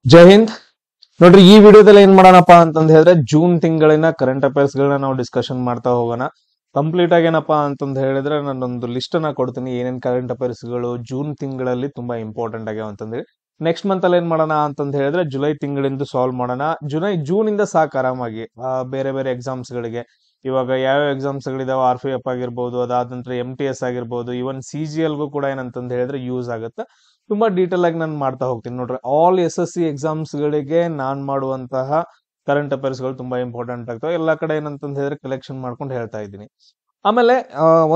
ಜೈ ಹಿಂದ್. ನೋಡ್ರಿ, ಈ ವಿಡಿಯೋದಲ್ಲಿ ಏನ್ ಮಾಡೋಣಪ್ಪ ಅಂತಂದ್ ಹೇಳಿದ್ರೆ ಜೂನ್ ತಿಂಗಳಿನ ಕರೆಂಟ್ ಅಫೇರ್ಸ್ ಗಳನ್ನ ನಾವು ಡಿಸ್ಕಷನ್ ಮಾಡ್ತಾ ಹೋಗೋಣ. ಕಂಪ್ಲೀಟ್ ಆಗಿ ಏನಪ್ಪಾ ಅಂತಂದ್ ಹೇಳಿದ್ರೆ ನಾನೊಂದು ಲಿಸ್ಟ್ ಅನ್ನ ಕೊಡ್ತೀನಿ, ಏನೇನ್ ಕರೆಂಟ್ ಅಫೇರ್ಸ್ ಗಳು ಜೂನ್ ತಿಂಗಳಲ್ಲಿ ತುಂಬಾ ಇಂಪಾರ್ಟೆಂಟ್ ಆಗ್ಯಾವ ಅಂತಂದ್ರೆ. ನೆಕ್ಸ್ಟ್ ಮಂತ್ ಅಲ್ಲಿ ಏನ್ ಮಾಡೋಣ ಅಂತಂದ್ ಹೇಳಿದ್ರೆ ಜುಲೈ ತಿಂಗಳಿಂದ ಸಾಲ್ವ್ ಮಾಡೋಣ. ಜೂನ್ ಇಂದ ಸಾಕು ಆರಾಮಾಗಿ ಬೇರೆ ಬೇರೆ ಎಕ್ಸಾಮ್ಸ್ ಗಳಿಗೆ. ಇವಾಗ ಯಾವ ಎಕ್ಸಾಮ್ಸ್ ಗಳಿದಾವ, RPF ಆಗಿರ್ಬೋದು, ಅದಾದ ನಂತರ MTS ಆಗಿರ್ಬೋದು, ಇವನ್ CGL ಗೂ ಕೂಡ ಏನಂತಂದ್ ಹೇಳಿದ್ರೆ ಯೂಸ್ ಆಗುತ್ತೆ. ತುಂಬಾ ಡೀಟೇಲ್ ಆಗಿ ನಾನು ಮಾಡ್ತಾ ಹೋಗ್ತೀನಿ. ನೋಡ್ರಿ, ಆಲ್ SSC ಎಕ್ಸಾಮ್ಸ್ ಗಳಿಗೆ ನಾನ್ ಮಾಡುವಂತಹ ಕರೆಂಟ್ ಅಫೇರ್ಸ್ ಗಳು ತುಂಬಾ ಇಂಪಾರ್ಟೆಂಟ್ ಆಗ್ತವೆ. ಎಲ್ಲಾ ಕಡೆ ಏನಂತಂದ್ ಹೇಳಿದ್ರೆ ಕಲೆಕ್ಷನ್ ಮಾಡ್ಕೊಂಡು ಹೇಳ್ತಾ ಇದ್ದೀನಿ. ಆಮೇಲೆ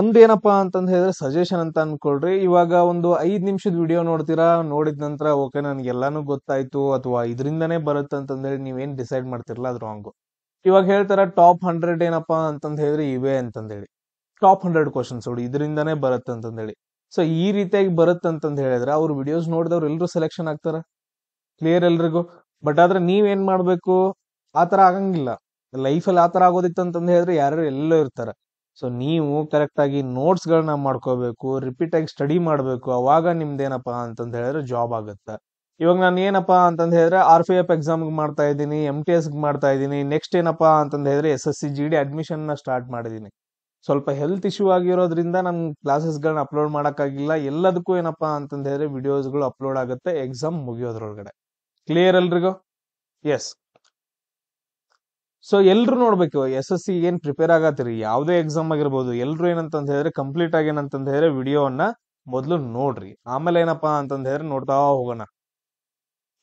ಒಂದ್ ಏನಪ್ಪಾ ಅಂತಂದ್ ಹೇಳಿದ್ರೆ ಸಜೆಷನ್ ಅಂತ ಅನ್ಕೊಳ್ರಿ. ಇವಾಗ ಒಂದು 5 ನಿಮಿಷದ ವಿಡಿಯೋ ನೋಡ್ತೀರಾ, ನೋಡಿದ ನಂತರ ಓಕೆ ನನ್ಗೆ ಎಲ್ಲಾನು ಗೊತ್ತಾಯ್ತು ಅಥವಾ ಇದರಿಂದನೇ ಬರುತ್ತೆ ಅಂತಂದ್ ಹೇಳಿ ನೀವೇನ್ ಡಿಸೈಡ್ ಮಾಡ್ತಿರಲ್ಲ, ಅದು ರಾಂಗು. ಇವಾಗ ಹೇಳ್ತಾರ ಟಾಪ್ 100 ಏನಪ್ಪಾ ಅಂತಂದ್ ಹೇಳಿದ್ರೆ ಇವೆ ಅಂತಂದ್ ಹೇಳಿ. ಟಾಪ್ 100 ಕ್ವಶನ್ಸ್ ಇದರಿಂದಾನೇ ಬರುತ್ತೆ ಅಂತಂದ್ ಹೇಳಿ. ಸೊ ಈ ರೀತಿಯಾಗಿ ಬರುತ್ತಂತಂದ್ ಹೇಳಿದ್ರೆ ಅವ್ರ ವಿಡಿಯೋಸ್ ನೋಡಿದವ್ರು ಎಲ್ರು ಸೆಲೆಕ್ಷನ್ ಆಗ್ತಾರ, ಕ್ಲಿಯರ್ ಎಲ್ರಿಗೂ. ಬಟ್ ಆದ್ರೆ ನೀವೇನ್ ಮಾಡ್ಬೇಕು, ಆತರ ಆಗಂಗಿಲ್ಲ. ಲೈಫಲ್ಲಿ ಆತರ ಆಗೋದಿತ್ತು ಅಂತಂದ್ ಹೇಳಿದ್ರೆ ಯಾರು ಎಲ್ಲೋ ಇರ್ತಾರ. ಸೊ ನೀವು ಕರೆಕ್ಟ್ ಆಗಿ ನೋಟ್ಸ್ ಗಳನ್ನ ಮಾಡ್ಕೋಬೇಕು, ರಿಪೀಟ್ ಆಗಿ ಸ್ಟಡಿ ಮಾಡ್ಬೇಕು. ಅವಾಗ ನಿಮ್ದೇನಪ್ಪಾ ಅಂತಂದ್ ಹೇಳಿದ್ರೆ ಜಾಬ್ ಆಗುತ್ತೆ. ಇವಾಗ ನಾನು ಏನಪ್ಪಾ ಅಂತಂದ್ ಹೇಳಿದ್ರೆ RPF ಎಕ್ಸಾಮ್ ಮಾಡ್ತಾ ಇದ್ದೀನಿ, MTS ಮಾಡ್ತಾ ಇದ್ದೀನಿ. ನೆಕ್ಸ್ಟ್ ಏನಪ್ಪಾ ಅಂತಂದ್ ಹೇಳಿದ್ರೆ SSC GD ಅಡ್ಮಿಷನ್ ನ ಸ್ಟಾರ್ಟ್ ಮಾಡಿದೀನಿ. ಸ್ವಲ್ಪ ಹೆಲ್ತ್ ಇಶ್ಯೂ ಆಗಿರೋದ್ರಿಂದ ನನ್ ಕ್ಲಾಸಸ್ ಗಳನ್ನ ಅಪ್ಲೋಡ್ ಮಾಡಕ್ಕಾಗಿಲ್ಲ. ಎಲ್ಲದಕ್ಕೂ ಏನಪ್ಪಾ ಅಂತಂದ್ ಹೇಳಿದ್ರೆ ವಿಡಿಯೋಸ್ ಗಳು ಅಪ್ಲೋಡ್ ಆಗುತ್ತೆ ಎಕ್ಸಾಮ್ ಮುಗಿಯೋದ್ರೊಳಗಡೆ. ಕ್ಲಿಯರ್ ಎಲ್ರಿಗೂ? ಎಸ್. ಸೊ ಎಲ್ರು ನೋಡ್ಬೇಕು, SSC ಏನ್ ಪ್ರಿಪೇರ್ ಆಗತ್ತೀರಿ, ಯಾವ್ದೇ ಎಕ್ಸಾಮ್ ಆಗಿರ್ಬೋದು, ಎಲ್ರು ಏನಂತಂದ್ ಹೇಳಿದ್ರೆ ಕಂಪ್ಲೀಟ್ ಆಗಿ ಏನಂತಂದ್ ಹೇಳಿದ್ರೆ ವಿಡಿಯೋವನ್ನ ಮೊದ್ಲು ನೋಡ್ರಿ. ಆಮೇಲೆ ಏನಪ್ಪಾ ಅಂತಂದ್ ಹೇಳಿದ್ರೆ ನೋಡ್ತಾ ಹೋಗೋಣ.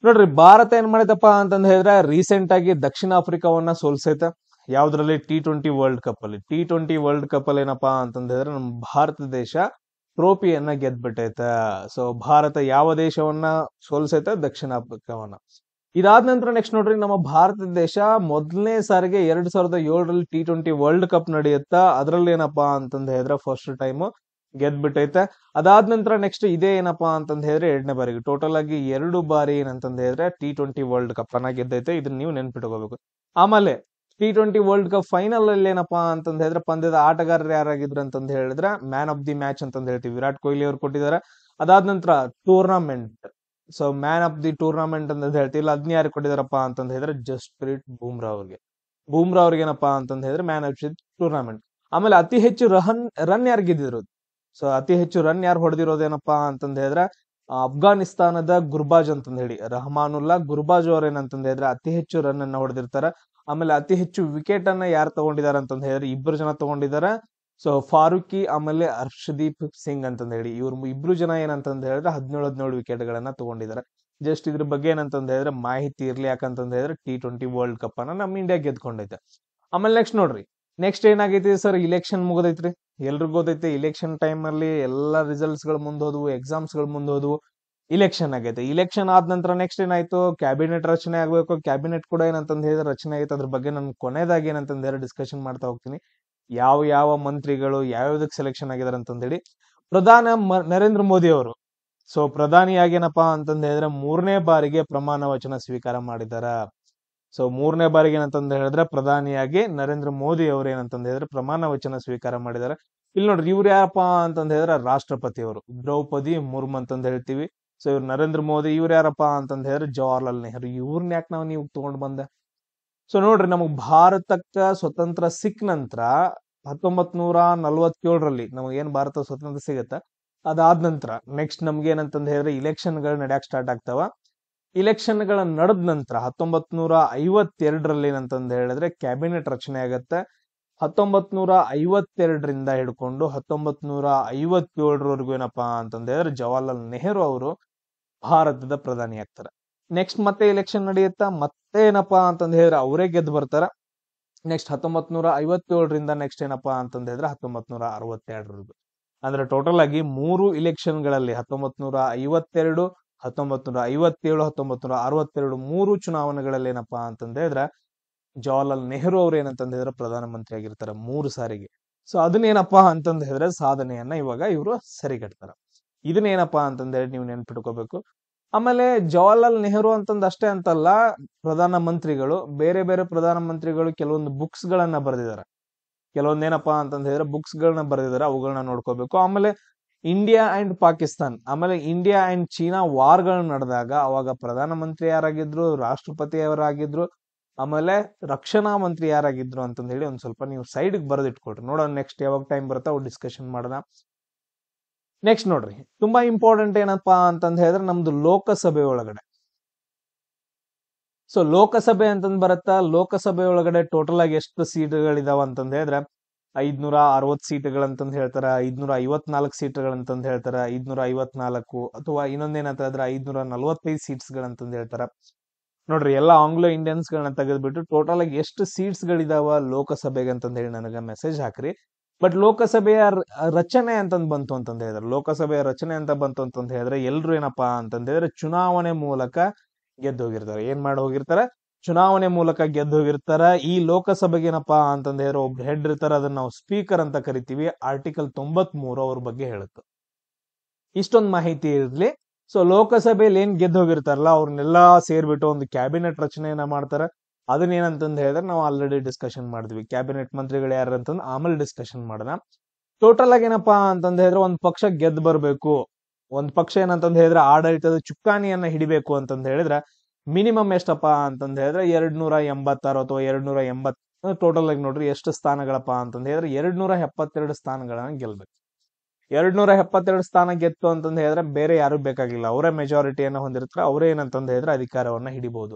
ನೋಡ್ರಿ, ಭಾರತ ಏನ್ ಮಾಡಿದಪ್ಪ ಅಂತಂದ್ ಹೇಳಿದ್ರೆ ರೀಸೆಂಟ್ ಆಗಿ ದಕ್ಷಿಣ ಆಫ್ರಿಕಾವನ್ನ ಸೋಲ್ಸೈತೆ. ಯಾವ್ದ್ರಲ್ಲಿ? T20 ವರ್ಲ್ಡ್ ಕಪ್ ಅಲ್ಲಿ. T20 ವರ್ಲ್ಡ್ ಕಪ್ ಅಲ್ಲಿ ಏನಪ್ಪಾ ಅಂತಂದ್ ಹೇಳಿದ್ರೆ ನಮ್ಮ ಭಾರತ ದೇಶ ಟ್ರೋಫಿಯನ್ನ ಗೆದ್ಬಿಟ್ಟೈತೆ. ಸೊ ಭಾರತ ಯಾವ ದೇಶವನ್ನ ಸೋಲ್ಸೈತೆ? ದಕ್ಷಿಣ ಆಫ್ರಿಕಾವನ್ನ. ಇದಾದ ನಂತರ ನೆಕ್ಸ್ಟ್ ನೋಡ್ರಿ, ನಮ್ಮ ಭಾರತ ದೇಶ ಮೊದಲನೇ ಸಾರಿಗೆ 2007ರಲ್ಲಿ T20 ವರ್ಲ್ಡ್ ಕಪ್ ನಡೆಯುತ್ತಾ. ಅದ್ರಲ್ಲಿ ಏನಪ್ಪಾ ಅಂತಂದ್ ಹೇಳಿದ್ರೆ ಫಸ್ಟ್ ಟೈಮ್ ಗೆದ್ಬಿಟ್ಟೈತೆ. ಅದಾದ ನಂತರ ನೆಕ್ಸ್ಟ್ ಇದೇ ಏನಪ್ಪಾ ಅಂತಂದ್ ಹೇಳಿದ್ರೆ 2ನೇ ಬಾರಿಗೆ, ಟೋಟಲ್ ಆಗಿ 2 ಬಾರಿ ಏನಂತಂದ್ ಹೇಳಿದ್ರೆ T20 ವರ್ಲ್ಡ್ ಕಪ್ ಅನ್ನ ಗೆದ್ದೈತೆ. ಇದನ್ನ ನೀವು ನೆನ್ಪಿಟ್ಕೋಬೇಕು. ಆಮೇಲೆ T20 ವರ್ಲ್ಡ್ ಕಪ್ ಫೈನಲ್ ಅಲ್ಲಿ ಏನಪ್ಪಾ ಅಂತಂದ್ ಹೇಳಿದ್ರೆ ಪಂದ್ಯದ ಆಟಗಾರರು ಯಾರಾಗಿದ್ರು ಅಂತಂದ್ ಹೇಳಿದ್ರೆ ಮ್ಯಾನ್ ಆಫ್ ದಿ ಮ್ಯಾಚ್ ಅಂತಂದ್ ಹೇಳ್ತೀವಿ, ವಿರಾಟ್ ಕೊಹ್ಲಿ ಅವ್ರು ಕೊಟ್ಟಿದ್ದಾರೆ. ಅದಾದ ನಂತರ tournament, so man of the tournament ಅಂತ ಹೇಳ್ತೀವಿ, ಅದನ್ನ ಯಾರು ಕೊಟ್ಟಿದಾರಪ್ಪ ಅಂತಂದ್ ಹೇಳಿದ್ರೆ ಜಸ್ಪ್ರೀತ್ ಬೂಮ್ರಾ ಅವ್ರಿಗೆ. ಬೂಮ್ರಾ ಅವ್ರಿಗೆ ಏನಪ್ಪಾ ಅಂತಂದ್ ಹೇಳಿದ್ರೆ ಮ್ಯಾನ್ ಆಫ್ ದಿ ಟೂರ್ನಮೆಂಟ್. ಆಮೇಲೆ ಅತಿ ಹೆಚ್ಚು ರನ್ ಯಾರು ಗೆದ್ದಿದ್ರು? ಸೊ ಅತಿ ಹೆಚ್ಚು ರನ್ ಯಾರು ಹೊಡೆದಿರೋದೇನಪ್ಪಾ ಅಂತಂದ್ ಹೇಳಿದ್ರೆ ಅಫ್ಘಾನಿಸ್ತಾನದ ಗುರ್ಬಾಜ್ ಅಂತಂದ್ ಹೇಳಿ, ರಹಮಾನುಲ್ಲಾ ಗುರ್ಬಾಜ್ ಅವ್ರ ಏನಂತಂದ್ ಹೇಳಿದ್ರೆ ಅತಿ ಹೆಚ್ಚು ರನ್ ಅನ್ನ ಹೊಡೆದಿರ್ತಾರ. ಆಮೇಲೆ ಅತಿ ಹೆಚ್ಚು ವಿಕೆಟ್ ಅನ್ನ ಯಾರು ತಗೊಂಡಿದ್ದಾರೆ ಅಂತಂದ್ ಹೇಳಿದ್ರೆ 2 ಜನ ತಗೊಂಡಿದ್ದಾರೆ. ಸೊ ಫಾರೂಕಿ ಆಮೇಲೆ ಹರ್ಷದೀಪ್ ಸಿಂಗ್ ಅಂತಂದ್ ಹೇಳಿ, ಇವ್ರು 2 ಜನ ಏನಂತಂದ್ ಹೇಳಿದ್ರೆ 17 ವಿಕೆಟ್ ಗಳನ್ನ ತಗೊಂಡಿದ್ದಾರೆ. ಜಸ್ಟ್ ಇದ್ರ ಬಗ್ಗೆ ಏನಂತಂದ್ ಹೇಳಿದ್ರೆ ಮಾಹಿತಿ ಇರ್ಲಿ, ಯಾಕಂತಂದ್ ಹೇಳಿದ್ರೆ T20 ವರ್ಲ್ಡ್ ಕಪ್ ಅನ್ನ ನಮ್ ಇಂಡಿಯಾ ಗೆದ್ಕೊಂಡೈತೆ. ಆಮೇಲೆ ನೆಕ್ಸ್ಟ್ ನೋಡ್ರಿ, ನೆಕ್ಸ್ಟ್ ಏನಾಗೈತಿ ಸರ್? ಇಲೆಕ್ಷನ್ ಮುಗದೈತ್ರಿ. ಎಲ್ರಿಗೂ ಗೊತ್ತೈತೆ, ಇಲೆಕ್ಷನ್ ಟೈಮ್ ಅಲ್ಲಿ ಎಲ್ಲಾ ರಿಸಲ್ಟ್ಸ್ ಗಳು ಮುಂದೋದ್ವು, ಎಕ್ಸಾಮ್ಸ್ ಗಳು ಮುಂದೋದ್ವು, ಇಲೆಕ್ಷನ್ ಆಗೈತೆ. ಇಲೆಕ್ಷನ್ ಆದ ನಂತರ ನೆಕ್ಸ್ಟ್ ಏನಾಯ್ತು? ಕ್ಯಾಬಿನೆಟ್ ರಚನೆ ಆಗ್ಬೇಕು. ಕ್ಯಾಬಿನೆಟ್ ಕೂಡ ಏನಂತಂದ್ ಹೇಳಿದ್ರೆ ರಚನೆ ಆಗೈತೆ. ಅದ್ರ ಬಗ್ಗೆ ನಾನು ಕೊನೆದಾಗಿ ಏನಂತಂದ್ ಹೇಳಿದ್ರೆ ಡಿಸ್ಕಷನ್ ಮಾಡ್ತಾ ಹೋಗ್ತೀನಿ, ಯಾವ ಯಾವ ಮಂತ್ರಿಗಳು ಯಾವ್ಯಾವ್ದಕ್ ಸೆಲೆಕ್ಷನ್ ಆಗಿದಾರೆ ಅಂತಂದ್ ಹೇಳಿ. ನರೇಂದ್ರ ಮೋದಿ ಅವರು ಸೊ ಪ್ರಧಾನಿಯಾಗಿ ಏನಪ್ಪಾ ಅಂತಂದ್ ಹೇಳಿದ್ರೆ 3ನೇ ಬಾರಿಗೆ ಪ್ರಮಾಣ ವಚನ ಸ್ವೀಕಾರ ಮಾಡಿದಾರ. ಸೊ 3ನೇ ಬಾರಿಗೆ ಏನಂತಂದ್ ಹೇಳಿದ್ರೆ ಪ್ರಧಾನಿಯಾಗಿ ನರೇಂದ್ರ ಮೋದಿ ಅವರು ಏನಂತಂದ್ ಹೇಳಿದ್ರೆ ಪ್ರಮಾಣ ವಚನ ಸ್ವೀಕಾರ ಮಾಡಿದ್ದಾರೆ. ಇಲ್ಲಿ ನೋಡ್ರಿ, ಇವ್ರು ಯಾರಪ್ಪ ಅಂತಂದ್ ಹೇಳಿದ್ರೆ ರಾಷ್ಟ್ರಪತಿ ಅವರು, ದ್ರೌಪದಿ ಮುರ್ಮು ಅಂತಂದ್ ಹೇಳ್ತೀವಿ. ಸೊ ಇವ್ರು ನರೇಂದ್ರ ಮೋದಿ. ಇವ್ರು ಯಾರಪ್ಪ ಅಂತಂದ್ ಹೇಳಿದ್ರೆ ಜವಾಹರ್ಲಾಲ್ ನೆಹರು. ಇವ್ರನ್ನ ಯಾಕೆ ನೀವು ತಗೊಂಡ್ ಬಂದೆ? ಸೊ ನೋಡ್ರಿ, ನಮಗ್ ಭಾರತಕ್ಕ ಸ್ವತಂತ್ರ ಸಿಕ್ಕ ನಂತರ 1947ರಲ್ಲಿ ನಮಗ್ ಏನ್ ಭಾರತ ಸ್ವತಂತ್ರ ಸಿಗತ್ತ, ಅದಾದ ನಂತರ ನೆಕ್ಸ್ಟ್ ನಮ್ಗೆ ಏನಂತಂದ್ ಹೇಳಿದ್ರೆ ಇಲೆಕ್ಷನ್ ಗಳು ನಡೆಯಕ್ ಸ್ಟಾರ್ಟ್ ಆಗ್ತಾವ. ಇಲೆಕ್ಷನ್ ಗಳ ನಡೆದ ನಂತರ 1952ರಲ್ಲಿ ಏನಂತಂದ್ ಹೇಳಿದ್ರೆ ಕ್ಯಾಬಿನೆಟ್ ರಚನೆ ಆಗತ್ತೆ. 1952ರಿಂದ ಹಿಡ್ಕೊಂಡು 1957ರವರೆಗೂ ಏನಪ್ಪಾ ಅಂತಂದ್ ಹೇಳಿದ್ರೆ ಜವಾಹರ್ಲಾಲ್ ನೆಹರು ಅವರು ಭಾರತದ ಪ್ರಧಾನಿ ಆಗ್ತಾರೆ. ನೆಕ್ಸ್ಟ್ ಮತ್ತೆ ಇಲೆಕ್ಷನ್ ನಡೆಯುತ್ತಾ, ಮತ್ತೆ ಏನಪ್ಪಾ ಅಂತಂದ್ ಹೇಳಿದ್ರೆ ಅವರೇ ಗೆದ್ದು ಬರ್ತಾರ. ನೆಕ್ಸ್ಟ್ 1957ರಿಂದ ನೆಕ್ಸ್ಟ್ ಏನಪ್ಪಾ ಅಂತಂದ್ ಹೇಳಿದ್ರೆ 1962ರವರೆಗೂ. ಅಂದ್ರೆ ಟೋಟಲ್ ಆಗಿ 3 ಇಲೆಕ್ಷನ್ ಗಳಲ್ಲಿ 1952, 1957, 1962 3 ಚುನಾವಣೆಗಳಲ್ಲಿ ಏನಪ್ಪಾ ಅಂತಂದ್ ಹೇಳಿದ್ರೆ ಜವಾಹರ್ಲಾಲ್ ನೆಹರು ಅವ್ರು ಏನಂತಂದ್ ಹೇಳಿದ್ರೆ ಪ್ರಧಾನ ಮಂತ್ರಿ ಆಗಿರ್ತಾರೆ 3 ಸಾರಿಗೆ. ಸೊ ಅದನ್ನೇನಪ್ಪಾ ಅಂತಂದ್ ಹೇಳಿದ್ರೆ ಸಾಧನೆಯನ್ನ ಇವಾಗ ಇವರು ಸರಿಗಟ್ತಾರ. ಇದನ್ನೇನಪ್ಪಾ ಅಂತಂದ್ ಹೇಳಿ ನೀವು ನೆನ್ಪಿಟ್ಕೋಬೇಕು. ಆಮೇಲೆ ಜವಾಹರ್ಲಾಲ್ ನೆಹರು ಅಂತಂದ್ ಅಷ್ಟೇ ಅಂತಲ್ಲ, ಪ್ರಧಾನ ಮಂತ್ರಿಗಳು ಬೇರೆ ಬೇರೆ ಪ್ರಧಾನ ಮಂತ್ರಿಗಳು ಕೆಲವೊಂದು ಬುಕ್ಸ್ ಗಳನ್ನ ಬರೆದಿದ್ದಾರೆ. ಕೆಲವೊಂದೇನಪ್ಪಾ ಅಂತಂದ್ ಹೇಳಿದ್ರೆ ಬುಕ್ಸ್ ಗಳನ್ನ ಬರೆದಿದ್ದಾರೆ, ಅವುಗಳನ್ನ ನೋಡ್ಕೋಬೇಕು. ಆಮೇಲೆ ಇಂಡಿಯಾ ಅಂಡ್ ಪಾಕಿಸ್ತಾನ್, ಆಮೇಲೆ ಇಂಡಿಯಾ ಅಂಡ್ ಚೀನಾ ವಾರ್ಗಳು ನಡೆದಾಗ ಅವಾಗ ಪ್ರಧಾನಮಂತ್ರಿ ಯಾರಾಗಿದ್ರು, ರಾಷ್ಟ್ರಪತಿ ಅವರಾಗಿದ್ರು, ಆಮೇಲೆ ರಕ್ಷಣಾ ಮಂತ್ರಿ ಯಾರಾಗಿದ್ರು ಅಂತಂದ ಹೇಳಿ ಒಂದ್ ಸ್ವಲ್ಪ ನೀವು ಸೈಡ್ ಬರೆದಿಟ್ಕೊಡ್ರಿ. ನೋಡೋಣ ನೆಕ್ಸ್ಟ್ ಯಾವಾಗ ಟೈಮ್ ಬರುತ್ತಾ ಅವ್ ಡಿಸ್ಕಷನ್ ಮಾಡೋಣ. ನೆಕ್ಸ್ಟ್ ನೋಡ್ರಿ, ತುಂಬಾ ಇಂಪಾರ್ಟೆಂಟ್ ಏನಪ್ಪಾ ಅಂತಂದ ಹೇಳಿದ್ರೆ ನಮ್ದು ಲೋಕಸಭೆ ಒಳಗಡೆ. ಸೊ ಲೋಕಸಭೆ ಅಂತಂದ್ ಬರುತ್ತಾ, ಲೋಕಸಭೆ ಒಳಗಡೆ ಟೋಟಲ್ ಆಗಿ ಎಷ್ಟು ಸೀಟ್ಗಳಿದಾವ ಅಂತಂದ್ ಹೇಳಿದ್ರೆ 560 ಸೀಟ್ಗಳಂತಂದ್ ಹೇಳ್ತಾರ, 554 ಸೀಟ್ಗಳಂತಂದ್ ಹೇಳ್ತಾರ, 554 ಅಥವಾ ಇನ್ನೊಂದೇನಂತ ಹೇಳಿದ್ರೆ 545 ಸೀಟ್ಸ್ ಗಳಂತಂದ್ ಹೇಳ್ತಾರ. ನೋಡ್ರಿ ಎಲ್ಲಾ ಆಂಗ್ಲೋ ಇಂಡಿಯನ್ಸ್ ಗಳನ್ನ ತೆಗೆದ್ಬಿಟ್ಟು ಟೋಟಲ್ ಆಗಿ ಎಷ್ಟು ಸೀಟ್ಸ್ ಗಳಿದಾವ ಲೋಕಸಭೆಗೆ ಅಂತಂದ್ ಹೇಳಿ ನನಗ ಮೆಸೇಜ್ ಹಾಕ್ರಿ. ಬಟ್ ಲೋಕಸಭೆಯ ರಚನೆ ಅಂತಂದ್ ಬಂತು ಅಂತಂದ್ ಹೇಳಿದ್ರೆ, ಲೋಕಸಭೆಯ ರಚನೆ ಅಂತ ಬಂತು ಅಂತಂದ್ ಹೇಳಿದ್ರೆ ಎಲ್ರು ಏನಪ್ಪಾ ಅಂತಂದ್ ಹೇಳಿದ್ರೆ ಚುನಾವಣೆ ಮೂಲಕ ಗೆದ್ದು ಹೋಗಿರ್ತಾರೆ. ಏನ್ ಮಾಡಿ ಹೋಗಿರ್ತಾರ? ಚುನಾವಣೆ ಮೂಲಕ ಗೆದ್ದು ಹೋಗಿರ್ತಾರ. ಈ ಲೋಕಸಭೆಗೆ ಏನಪ್ಪಾ ಅಂತಂದ್ ಹೇಳಿದ್ರೆ ಒಬ್ರು ಹೆಡ್ ಇರ್ತಾರ, ಅದನ್ನ ನಾವು ಸ್ಪೀಕರ್ ಅಂತ ಕರಿತೀವಿ. ಆರ್ಟಿಕಲ್ 93 ಅವ್ರ ಬಗ್ಗೆ ಹೇಳುತ್ತೆ. ಇಷ್ಟೊಂದು ಮಾಹಿತಿ ಇರ್ಲಿ. ಸೊ ಲೋಕಸಭೆಯಲ್ಲಿ ಏನ್ ಗೆದ್ದು ಹೋಗಿರ್ತಾರಲ್ಲ ಅವ್ರನ್ನೆಲ್ಲಾ ಸೇರ್ಬಿಟ್ಟು ಒಂದು ಕ್ಯಾಬಿನೆಟ್ ರಚನೆಯನ್ನ ಮಾಡ್ತಾರ. ಅದನ್ನ ಏನಂತಂದ್ ಹೇಳಿದ್ರೆ ನಾವು ಆಲ್ರೆಡಿ ಡಿಸ್ಕಷನ್ ಮಾಡಿದ್ವಿ. ಕ್ಯಾಬಿನೆಟ್ ಮಂತ್ರಿಗಳು ಯಾರು ಅಂತಂದ್ ಆಮೇಲೆ ಡಿಸ್ಕಷನ್ ಮಾಡೋಣ. ಟೋಟಲ್ ಆಗಿ ಏನಪ್ಪಾ ಅಂತಂದ್ ಹೇಳಿದ್ರೆ ಒಂದ್ ಪಕ್ಷ ಗೆದ್ದು ಬರ್ಬೇಕು, ಒಂದ್ ಪಕ್ಷ ಏನಂತಂದ್ ಹೇಳಿದ್ರೆ ಆಡಳಿತದ ಚುಕ್ಕಾಣಿಯನ್ನ ಹಿಡಿಬೇಕು ಅಂತಂದ್ ಹೇಳಿದ್ರೆ ಮಿನಿಮಮ್ ಎಷ್ಟಪ್ಪ ಅಂತಂದ್ ಹೇಳಿದ್ರೆ 286 ಅಥವಾ 280. ಟೋಟಲ್ ಆಗಿ ನೋಡ್ರಿ ಎಷ್ಟು ಸ್ಥಾನಗಳಪ್ಪ ಅಂತಂದ್ ಹೇಳಿದ್ರೆ 272 ಸ್ಥಾನಗಳನ್ನ ಗೆಲ್ಬೇಕು. 272 ಸ್ಥಾನ ಗೆತ್ತು ಅಂತಂದ್ ಹೇಳಿದ್ರೆ ಬೇರೆ ಯಾರು ಬೇಕಾಗಿಲ್ಲ, ಅವರೇ ಮೆಜಾರಿಟಿಯನ್ನ ಹೊಂದಿರ್ತಾರೆ, ಅವರೇ ಏನಂತಂದ್ ಹೇಳಿದ್ರೆ ಅಧಿಕಾರವನ್ನ ಹಿಡಿಬಹುದು.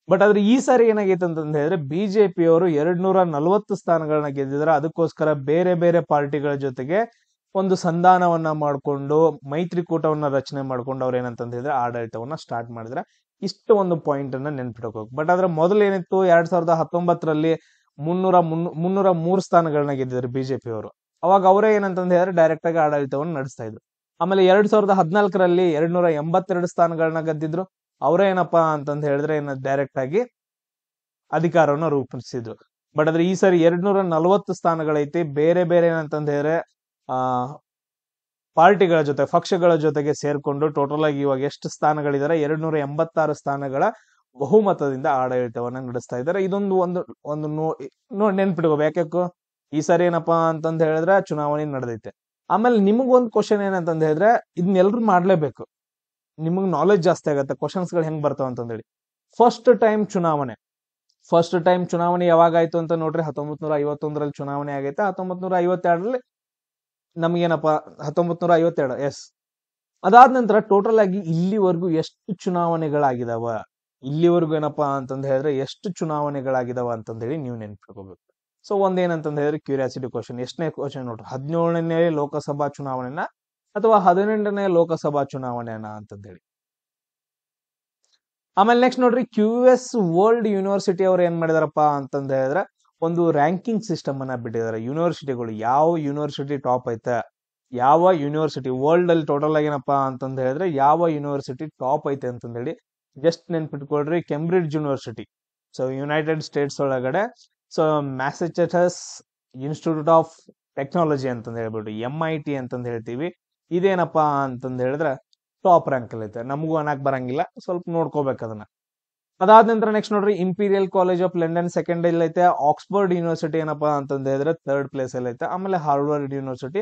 ಬಟ್ ಆದ್ರೆ ಈ ಸಾರಿ ಏನಾಗೈತೆ ಅಂತಂದ್ ಹೇಳಿದ್ರೆ ಬಿಜೆಪಿ ಅವರು 240 ಸ್ಥಾನಗಳನ್ನ ಗೆದ್ದಿದ್ರೆ. ಅದಕ್ಕೋಸ್ಕರ ಬೇರೆ ಬೇರೆ ಪಾರ್ಟಿಗಳ ಜೊತೆಗೆ ಒಂದು ಸಂಧಾನವನ್ನ ಮಾಡ್ಕೊಂಡು ಮೈತ್ರಿಕೂಟವನ್ನ ರಚನೆ ಮಾಡ್ಕೊಂಡು ಅವ್ರ ಏನಂತಂದ್ ಹೇಳಿದ್ರೆ ಆಡಳಿತವನ್ನ ಸ್ಟಾರ್ಟ್ ಮಾಡಿದ್ರೆ. ಇಷ್ಟು ಒಂದು ಪಾಯಿಂಟ್ ಅನ್ನ ನೆನ್ಪಿಟ್ಕೋಬೇಕು. ಬಟ್ ಆದ್ರೆ ಮೊದಲು ಏನಿತ್ತು 2019ರಲ್ಲಿ 303 ಸ್ಥಾನಗಳನ್ನ ಗೆದ್ದಿದ್ರು ಬಿಜೆಪಿ ಅವರು. ಅವಾಗ ಅವರೇ ಏನಂತಂದ್ ಹೇಳಿದ್ರೆ ಡೈರೆಕ್ಟ್ ಆಗಿ ಆಡಳಿತವನ್ನು ನಡೆಸ್ತಾ ಇದ್ರು. ಆಮೇಲೆ 2014ರಲ್ಲಿ 282 ಸ್ಥಾನಗಳನ್ನ ಗೆದ್ದಿದ್ರು. ಅವರೇ ಏನಪ್ಪಾ ಅಂತಂದ್ ಹೇಳಿದ್ರೆ ಡೈರೆಕ್ಟ್ ಆಗಿ ಅಧಿಕಾರವನ್ನ ರೂಪಿಸಿದ್ರು. ಬಟ್ ಆದ್ರೆ ಈ ಸಾರಿ 240 ಸ್ಥಾನಗಳೈತಿ. ಬೇರೆ ಬೇರೆ ಏನಂತಂದ್ ಹೇಳಿದ್ರೆ ಪಾರ್ಟಿಗಳ ಜೊತೆ, ಪಕ್ಷಗಳ ಜೊತೆಗೆ ಸೇರ್ಕೊಂಡು ಟೋಟಲ್ ಆಗಿ ಇವಾಗ ಎಷ್ಟು ಸ್ಥಾನಗಳಿದ್ದಾರೆ? 286 ಸ್ಥಾನಗಳ ಬಹುಮತದಿಂದ ಆಡಳಿತವನ್ನ ನಡೆಸ್ತಾ ಇದ್ದಾರೆ. ಇದೊಂದು ಒಂದು ನೆನ್ಪಿಡ್ಕೋಬೇಕು. ಯಾಕೆ ಈ ಸಾರಿ ಏನಪ್ಪಾ ಅಂತಂದ್ ಹೇಳಿದ್ರೆ ಚುನಾವಣೆ ನಡೆದೈತೆ. ಆಮೇಲೆ ನಿಮಗೊಂದು ಕ್ವಶನ್ ಏನಂತಂದ್ ಹೇಳಿದ್ರೆ ಇದನ್ನೆಲ್ಲರೂ ಮಾಡ್ಲೇಬೇಕು, ನಿಮಗ್ ನಾಲೆಜ್ ಜಾಸ್ತಿ ಆಗತ್ತೆ. ಕ್ವಶನ್ಸ್ ಗಳು ಹೆಂಗ್ ಬರ್ತಾವ ಅಂತಂದೇಳಿ. ಫಸ್ಟ್ ಟೈಮ್ ಚುನಾವಣೆ ಯಾವಾಗ ಆಯ್ತು ಅಂತ ನೋಡ್ರಿ, 1951ರಲ್ಲಿ ಚುನಾವಣೆ ಆಗೈತೆ. 1952ರಲ್ಲಿ ನಮ್ಗೇನಪ್ಪ 1952 ಎಸ್. ಅದಾದ ನಂತರ ಟೋಟಲ್ ಆಗಿ ಇಲ್ಲಿವರೆಗೂ ಎಷ್ಟು ಚುನಾವಣೆಗಳಾಗಿದಾವ, ಇಲ್ಲಿವರೆಗೂ ಏನಪ್ಪಾ ಅಂತಂದ್ ಹೇಳಿದ್ರೆ ಎಷ್ಟು ಚುನಾವಣೆಗಳಾಗಿದಾವ ಅಂತಂದ್ ಹೇಳಿ ನೀವು ನೆನ್ಪಿಟ್ಕೋಬೇಕು. ಸೊ ಒಂದೇನಂತಂದ್ ಹೇಳಿದ್ರೆ ಕ್ಯೂರಿಯಾಸಿಟಿ ಕ್ವಶನ್. ಎಷ್ಟನೇ ಕ್ವಶನ್ ನೋಡ್ರಿ, 17ನೇ ಲೋಕಸಭಾ ಚುನಾವಣೆನ ಅಥವಾ 18ನೇ ಲೋಕಸಭಾ ಚುನಾವಣೆನ ಅಂತಂದ್ ಹೇಳಿ. ಆಮೇಲೆ ನೆಕ್ಸ್ಟ್ ನೋಡ್ರಿ, QS ವರ್ಲ್ಡ್ ಯೂನಿವರ್ಸಿಟಿ ಅವ್ರು ಏನ್ ಮಾಡಿದಾರಪ್ಪ ಅಂತಂದ್ ಹೇಳಿದ್ರೆ ಒಂದು ರ್ಯಾಂಕಿಂಗ್ ಸಿಸ್ಟಮ್ ಅನ್ನ ಬಿಟ್ಟಿದ್ದಾರೆ. ಯೂನಿವರ್ಸಿಟಿಗಳು ಯಾವ ಯೂನಿವರ್ಸಿಟಿ ಟಾಪ್ ಐತೆ, ಯಾವ ಯೂನಿವರ್ಸಿಟಿ ವರ್ಲ್ಡ್ ಅಲ್ಲಿ ಟೋಟಲ್ ಆಗಿ ಏನಪ್ಪಾ ಅಂತಂದ್ ಹೇಳಿದ್ರೆ ಯಾವ ಯೂನಿವರ್ಸಿಟಿ ಟಾಪ್ ಐತೆ ಅಂತಂದ್ ಹೇಳಿ ಜಸ್ಟ್ ನೆನ್ಪಿಟ್ಕೊಳ್ರಿ. Cambridge university, so United States ಒಳಗಡೆ. So Massachusetts Institute of Technology ಅಂತಂದ್ ಹೇಳ್ಬಿಟ್ಟು MIT ಅಂತಂದ್ ಹೇಳ್ತೀವಿ. ಇದೇನಪ್ಪಾ ಅಂತಂದ್ ಹೇಳಿದ್ರೆ ಟಾಪ್ ರ್ಯಾಂಕ್ ಅಲ್ಲಿ ಐತೆ. ನಮಗೂ ಅನ್ನಕ್ ಬರಂಗಿಲ್ಲ, ಸ್ವಲ್ಪ ನೋಡ್ಕೋಬೇಕು ಅದನ್ನ. ಅದಾದ ನಂತರ ನೆಕ್ಸ್ಟ್ ನೋಡ್ರಿ, imperial college of London second ಅಲ್ಲಿ ಐತೆ. ಆಕ್ಸ್ಫರ್ಡ್ ಯೂನಿವರ್ಸಿಟಿ ಏನಪ್ಪಾ ಅಂತಂದ್ ಹೇಳಿದ್ರೆ 3rd ಪ್ಲೇಸ್ ಅಲ್ಲಿ ಐತೆ. ಆಮೇಲೆ ಹಾರ್ವರ್ಡ್ ಯೂನಿವರ್ಸಿಟಿ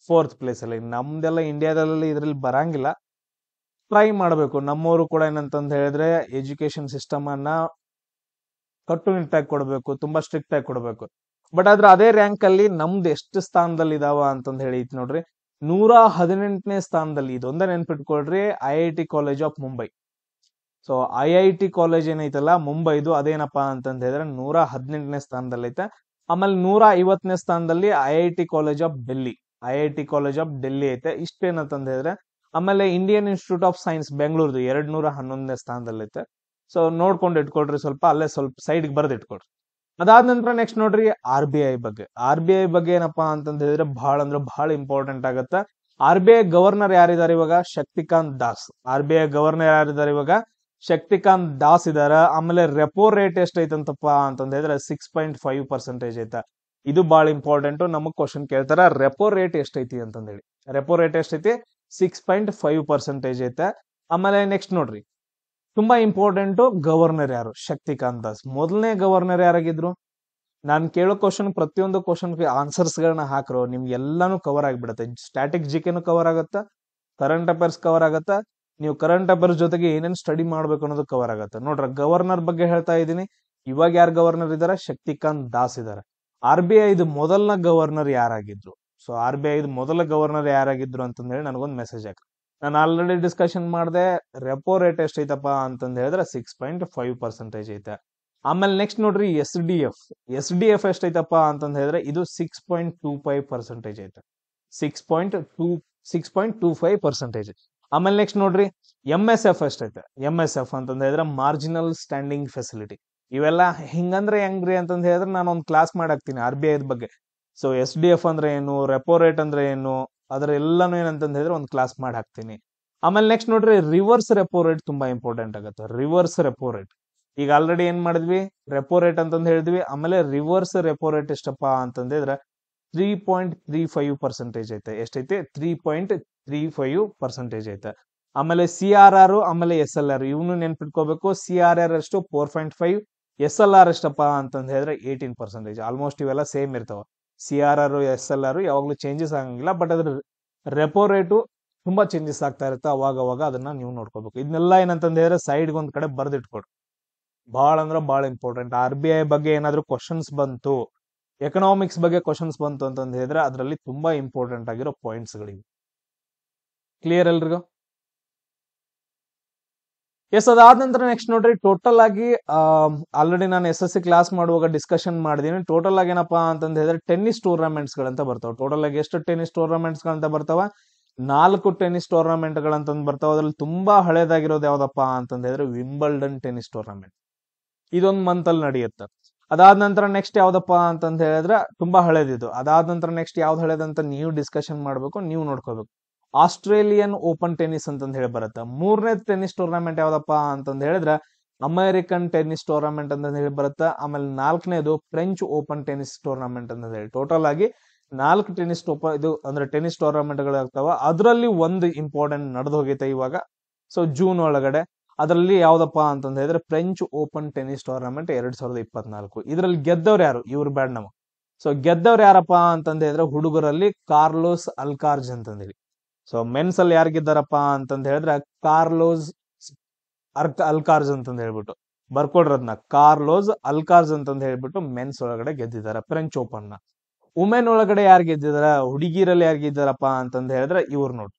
4th ಪ್ಲೇಸ್ ಅಲ್ಲಿ. ನಮ್ದೆಲ್ಲ ಇಂಡಿಯಾದಲ್ಲಿ ಇದ್ರಲ್ಲಿ ಬರಂಗಿಲ್ಲ, ಟ್ರೈ ಮಾಡಬೇಕು. ನಮ್ಮವರು ಕೂಡ ಏನಂತಂದ್ ಹೇಳಿದ್ರೆ ಎಜುಕೇಶನ್ ಸಿಸ್ಟಮ್ ಅನ್ನ ಕಟ್ಟುನಿಟ್ಟಾಗಿ ಕೊಡಬೇಕು, ತುಂಬಾ ಸ್ಟ್ರಿಕ್ಟ್ ಆಗಿ ಕೊಡಬೇಕು. ಬಟ್ ಆದ್ರೆ ಅದೇ ರ್ಯಾಂಕ್ ಅಲ್ಲಿ ನಮ್ದು ಎಷ್ಟು ಸ್ಥಾನದಲ್ಲಿ ಇದಾವ ಅಂತಂದ್ ಹೇಳಿ ನೋಡ್ರಿ, 118ನೇ ಸ್ಥಾನದಲ್ಲಿ. ಇದೊಂದೇ ನೆನ್ಪಿಟ್ಕೊಳ್ರಿ, IIT college of Mumbai. So IIT college ಏನೈತಲ್ಲ ಮುಂಬೈದು, ಅದೇನಪ್ಪಾ ಅಂತಂದ್ ಹೇಳಿದ್ರೆ 118ನೇ ಸ್ಥಾನದಲ್ಲಿ ಐತೆ. ಆಮೇಲೆ 150ನೇ ಸ್ಥಾನದಲ್ಲಿ IIT college of Delhi, IIT college of Delhi ಐತೆ. ಇಷ್ಟೇನಂತಂದ್ ಹೇಳಿದ್ರೆ ಆಮೇಲೆ Indian Institute of Science Bengaluru 211ನೇ ಸ್ಥಾನದಲ್ಲಿ ಐತೆ. ಸೊ ನೋಡ್ಕೊಂಡು ಇಟ್ಕೊಳ್ರಿ, ಸ್ವಲ್ಪ ಅಲ್ಲೇ ಸ್ವಲ್ಪ ಸೈಡ್ಗೆ ಬರೆದು ಇಟ್ಕೊಳ್ರಿ. ಅದಾದ ನಂತರ ನೆಕ್ಸ್ಟ್ ನೋಡ್ರಿ, RBI ಬಗ್ಗೆ ಏನಪ್ಪಾ ಅಂತಂದ್ ಹೇಳಿದ್ರೆ ಬಹಳ ಅಂದ್ರೆ ಬಹಳ ಇಂಪಾರ್ಟೆಂಟ್ ಆಗತ್ತ. RBI ಗವರ್ನರ್ ಯಾರಿದ್ದಾರೆ ಇವಾಗ? ಶಕ್ತಿಕಾಂತ್ ದಾಸ್. RBI ಗವರ್ನರ್ ಯಾರಿದ್ದಾರೆ ಇವಾಗ? ಶಕ್ತಿಕಾಂತ್ ದಾಸ್ ಇದಾರ. ಆಮೇಲೆ ರೆಪೋ ರೇಟ್ ಎಷ್ಟ್ ಐತಂತಪ್ಪ ಅಂತಂದ್ ಹೇಳಿದ್ರೆ 6.5% ಐತ. ಇದು ಬಹಳ ಇಂಪಾರ್ಟೆಂಟ್. ನಮಗ್ ಕ್ವಶನ್ ಕೇಳ್ತಾರ, ರೆಪೋ ರೇಟ್ ಎಷ್ಟೈತಿ ಅಂತಂದ್ ಹೇಳಿ. ರೆಪೋ ರೇಟ್ ಎಷ್ಟೈತಿ? 6.5% ಐತೆ. ಆಮೇಲೆ ನೆಕ್ಸ್ಟ್ ನೋಡ್ರಿ, ತುಂಬಾ ಇಂಪಾರ್ಟೆಂಟ್, ಗವರ್ನರ್ ಯಾರು? ಶಕ್ತಿಕಾಂತ್ ದಾಸ್. ಮೊದಲನೇ ಗವರ್ನರ್ ಯಾರಾಗಿದ್ರು? ನಾನು ಕೇಳೋ ಕ್ವಶನ್ ಪ್ರತಿಯೊಂದು ಕ್ವಶನ್ಗೆ ಆನ್ಸರ್ಸ್ ಗಳನ್ನ ಹಾಕ್ರೋ ನಿಮ್ಗೆ ಎಲ್ಲಾನು ಕವರ್ ಆಗಿಬಿಡುತ್ತೆ. ಸ್ಟ್ಯಾಟಿಕ್ ಜಿಕೆನು ಕವರ್ ಆಗತ್ತಾ, ಕರೆಂಟ್ ಅಫೇರ್ಸ್ ಕವರ್ ಆಗತ್ತಾ, ನೀವು ಕರೆಂಟ್ ಅಫೇರ್ಸ್ ಜೊತೆಗೆ ಏನೇನ್ ಸ್ಟಡಿ ಮಾಡ್ಬೇಕು ಅನ್ನೋದು ಕವರ್ ಆಗತ್ತೆ. ನೋಡ್ರ ಗವರ್ನರ್ ಬಗ್ಗೆ ಹೇಳ್ತಾ ಇದ್ದೀನಿ. ಇವಾಗ ಯಾರು ಗವರ್ನರ್ ಇದಾರೆ? ಶಕ್ತಿಕಾಂತ್ ದಾಸ್ ಇದಾರೆ. RBI ಮೊದಲನ ಗವರ್ನರ್ ಯಾರಾಗಿದ್ರು? ಸೊ RBI ಮೊದಲ ಗವರ್ನರ್ ಯಾರಾಗಿದ್ರು ಅಂತಂದ್ ಹೇಳಿ ನನಗೊಂದು ಮೆಸೇಜ್ ಹಾಕಿ. ನಾನು ಆಲ್ರೆಡಿ ಡಿಸ್ಕಷನ್ ಮಾಡಿದೆ. ರೆಪೋ ರೇಟ್ ಎಷ್ಟೈತಪ್ಪ ಅಂತಂದ್ ಹೇಳಿದ್ರೆ 6.5% ಐತೆ. ಆಮೇಲೆ ನೆಕ್ಸ್ಟ್ ನೋಡ್ರಿ ಎಸ್ ಡಿ ಎಫ್ ಎಷ್ಟೈತಪ್ಪ ಅಂತಂದ್ ಹೇಳಿದ್ರೆ ಇದು 6.25% ಐತೆ. 6.25%. ಆಮೇಲೆ ನೆಕ್ಸ್ಟ್ ನೋಡ್ರಿ MSF ಎಷ್ಟೈತೆ? MSF ಅಂತಂದ್ ಹೇಳಿದ್ರೆ ಮಾರ್ಜಿನಲ್ ಸ್ಟ್ಯಾಂಡಿಂಗ್ ಫೆಸಿಲಿಟಿ. ಇವೆಲ್ಲ ಹಿಂಗಂದ್ರೆ ಹೆಂಗ್ರಿ ಅಂತಂದ್ ಹೇಳಿದ್ರೆ ನಾನು ಒಂದು ಕ್ಲಾಸ್ ಮಾಡಾಕ್ತೀನಿ RBI ಬಗ್ಗೆ. ಸೊ SDF ಅಂದ್ರೆ ಏನು, ರೆಪೋ ರೇಟ್ ಅಂದ್ರೆ ಏನು, ಅದ್ರ ಎಲ್ಲಾನು ಏನಂತಂದ್ ಹೇಳಿದ್ರೆ ಒಂದು ಕ್ಲಾಸ್ ಮಾಡಿ ಹಾಕ್ತೀನಿ. ಆಮೇಲೆ ನೆಕ್ಸ್ಟ್ ನೋಡ್ರಿ ರಿವರ್ಸ್ ರೆಪೋ ರೇಟ್ ತುಂಬಾ ಇಂಪಾರ್ಟೆಂಟ್ ಆಗುತ್ತೆ. ರಿವರ್ಸ್ ರೆಪೋ ರೇಟ್ ಈಗ ಆಲ್ರೆಡಿ ಏನ್ ಮಾಡಿದ್ವಿ? ರೆಪೋ ರೇಟ್ ಅಂತಂದ್ ಹೇಳಿದ್ವಿ. ಆಮೇಲೆ ರಿವರ್ಸ್ ರೆಪೋ ರೇಟ್ ಎಷ್ಟಪ್ಪ ಅಂತಂದ್ರೆ 3.35% ಐತೆ. ಎಷ್ಟೈತೆ? 3.35% ಐತೆ. ಆಮೇಲೆ CRR ಆಮೇಲೆ SLR ಇವನು ನೆನ್ಪಿಟ್ಕೋಬೇಕು. CRR ಎಷ್ಟು? 4.5. SLR ಎಷ್ಟಪ್ಪ ಅಂತಂದ್ ಹೇಳಿದ್ರೆ 18%. ಆಲ್ಮೋಸ್ಟ್ ಇವೆಲ್ಲ ಸೇಮ್ ಇರ್ತಾವ. CRR SLR ಯಾವಾಗ್ಲೂ ಚೇಂಜಸ್ ಆಗಂಗಿಲ್ಲ. ಬಟ್ ಅದ್ರ ರೆಪೋ ರೇಟು ತುಂಬಾ ಚೇಂಜಸ್ ಆಗ್ತಾ ಇರುತ್ತೆ. ಅವಾಗ ಅದನ್ನ ನೀವು ನೋಡ್ಕೋಬೇಕು. ಇದನ್ನೆಲ್ಲ ಏನಂತಂದ್ ಹೇಳಿದ್ರೆ ಸೈಡ್ಗೆ ಒಂದ್ ಕಡೆ ಬರ್ದಿಟ್ಕೊಡ್ರಿ. ಬಹಳ ಅಂದ್ರೆ ಬಹಳ ಇಂಪಾರ್ಟೆಂಟ್. RBI ಬಗ್ಗೆ ಏನಾದ್ರು ಕ್ವಶನ್ಸ್ ಬಂತು, ಎಕನಾಮಿಕ್ಸ್ ಬಗ್ಗೆ ಕ್ವಶನ್ಸ್ ಬಂತು ಅಂತಂದ್ ಹೇಳಿದ್ರೆ ಅದರಲ್ಲಿ ತುಂಬಾ ಇಂಪಾರ್ಟೆಂಟ್ ಆಗಿರೋ ಪಾಯಿಂಟ್ಸ್ ಗಳಿವೆ. ಕ್ಲಿಯರ್ ಎಲ್ರಿಗೂ? ಎಸ್, ಅದಾದ ನಂತರ ನೆಕ್ಸ್ಟ್ ನೋಡ್ರಿ ಟೋಟಲ್ ಆಗಿ ಆಲ್ರೆಡಿ ನಾನು SSC ಕ್ಲಾಸ್ ಮಾಡುವಾಗ ಡಿಸ್ಕಷನ್ ಮಾಡಿದೀನಿ. ಟೋಟಲ್ ಆಗಿ ಏನಪ್ಪಾ ಅಂತಂದ್ ಹೇಳಿದ್ರೆ ಟೆನ್ನಿಸ್ ಟೂರ್ನಮೆಂಟ್ಸ್ ಗಳಂತ ಬರ್ತಾವ. ಟೋಟಲ್ ಆಗಿ ಎಷ್ಟು ಟೆನ್ನಿಸ್ ಟೂರ್ನಮೆಂಟ್ಸ್ ಗಳಂತ ಬರ್ತಾವ? 4 ಟೆನ್ನಿಸ್ ಟೂರ್ನಮೆಂಟ್ ಗಳಂತಂದ್ ಬರ್ತಾವ. ಅದ್ರಲ್ಲಿ ತುಂಬಾ ಹಳೇದಾಗಿರೋದು ಯಾವ್ದಪ್ಪ ಅಂತಂದ್ ಹೇಳಿದ್ರೆ ವಿಂಬಲ್ಡನ್ ಟೆನ್ನಿಸ್ ಟೂರ್ನಮೆಂಟ್. ಇದೊಂದು ಮಂತ್ ಅಲ್ಲಿ ನಡೆಯುತ್ತೆ. ಅದಾದ ನಂತರ ನೆಕ್ಸ್ಟ್ ಯಾವ್ದಪ್ಪ ಅಂತಂದ್ ಹೇಳಿದ್ರೆ ತುಂಬಾ ಹಳೇದಿದು. ಅದಾದ ನಂತರ ನೆಕ್ಸ್ಟ್ ಯಾವ್ದು ಹಳೇದಂತ ನೀವು ಡಿಸ್ಕಷನ್ ಮಾಡ್ಬೇಕು, ನೀವು ನೋಡ್ಕೋಬೇಕು. ಆಸ್ಟ್ರೇಲಿಯನ್ ಓಪನ್ ಟೆನ್ನಿಸ್ ಅಂತಂದ್ ಹೇಳಿ ಬರುತ್ತೆ. 3ನೇ ಟೆನ್ನಿಸ್ ಟೂರ್ನಮೆಂಟ್ ಯಾವ್ದಪ್ಪ ಅಂತಂದ್ ಹೇಳಿದ್ರೆ ಅಮೆರಿಕನ್ ಟೆನ್ನಿಸ್ ಟೂರ್ನಮೆಂಟ್ ಅಂತ ಹೇಳಿ ಬರುತ್ತೆ. ಆಮೇಲೆ 4ನೇದು ಫ್ರೆಂಚ್ ಓಪನ್ ಟೆನ್ನಿಸ್ ಟೂರ್ನಮೆಂಟ್ ಅಂತ ಹೇಳಿ. ಟೋಟಲ್ ಆಗಿ 4 ಟೆನ್ನಿಸ್ ಇದು ಅಂದ್ರೆ ಟೆನ್ನಿಸ್ ಟೂರ್ನಮೆಂಟ್ ಗಳಾಗ್ತಾವ. ಅದರಲ್ಲಿ ಒಂದು ಇಂಪಾರ್ಟೆಂಟ್ ನಡೆದು ಹೋಗೈತೆ ಇವಾಗ. ಸೊ ಜೂನ್ ಒಳಗಡೆ ಅದರಲ್ಲಿ ಯಾವ್ದಪ್ಪ ಅಂತಂದ್ ಹೇಳಿದ್ರೆ ಫ್ರೆಂಚ್ ಓಪನ್ ಟೆನ್ನಿಸ್ ಟೂರ್ನಮೆಂಟ್ 2024. ಇದ್ರಲ್ಲಿ ಗೆದ್ದವ್ರು ಯಾರು? ಇವ್ರು ಬ್ಯಾಡ್ ನಮ. ಸೊ ಗೆದ್ದವ್ರು ಯಾರಪ್ಪ ಅಂತಂದ್ ಹೇಳಿದ್ರೆ ಹುಡುಗರಲ್ಲಿ ಕಾರ್ಲೋಸ್ ಅಲ್ಕಾರ್ಜ್ ಅಂತಂದೇಳಿ. ಸೊ ಮೆನ್ಸ್ ಅಲ್ಲಿ ಯಾರು ಗೆದ್ದಾರಪ್ಪ ಅಂತಂದ್ ಹೇಳಿದ್ರೆ ಕಾರ್ಲೋಸ್ ಅಲ್ಕಾರ್ಜ್ ಅಂತಂದ್ ಹೇಳ್ಬಿಟ್ಟು ಬರ್ಕೊಡ್ರಿ ಅದನ್ನ. ಕಾರ್ಲೋಸ್ ಅಲ್ಕಾರ್ಜ್ ಅಂತಂದ್ ಹೇಳ್ಬಿಟ್ಟು ಮೆನ್ಸ್ ಒಳಗಡೆ ಗೆದ್ದಿದ್ದಾರೆ ಫ್ರೆಂಚ್ ಓಪನ್ ನ. ವುಮೆನ್ ಒಳಗಡೆ ಯಾರು ಗೆದ್ದಿದಾರ? ಹುಡುಗಿರಲ್ಲಿ ಯಾರು ಗೆದ್ದಾರಪ್ಪ ಅಂತಂದ್ ಹೇಳಿದ್ರೆ ಇವ್ರು ನೋಡ್ರಿ.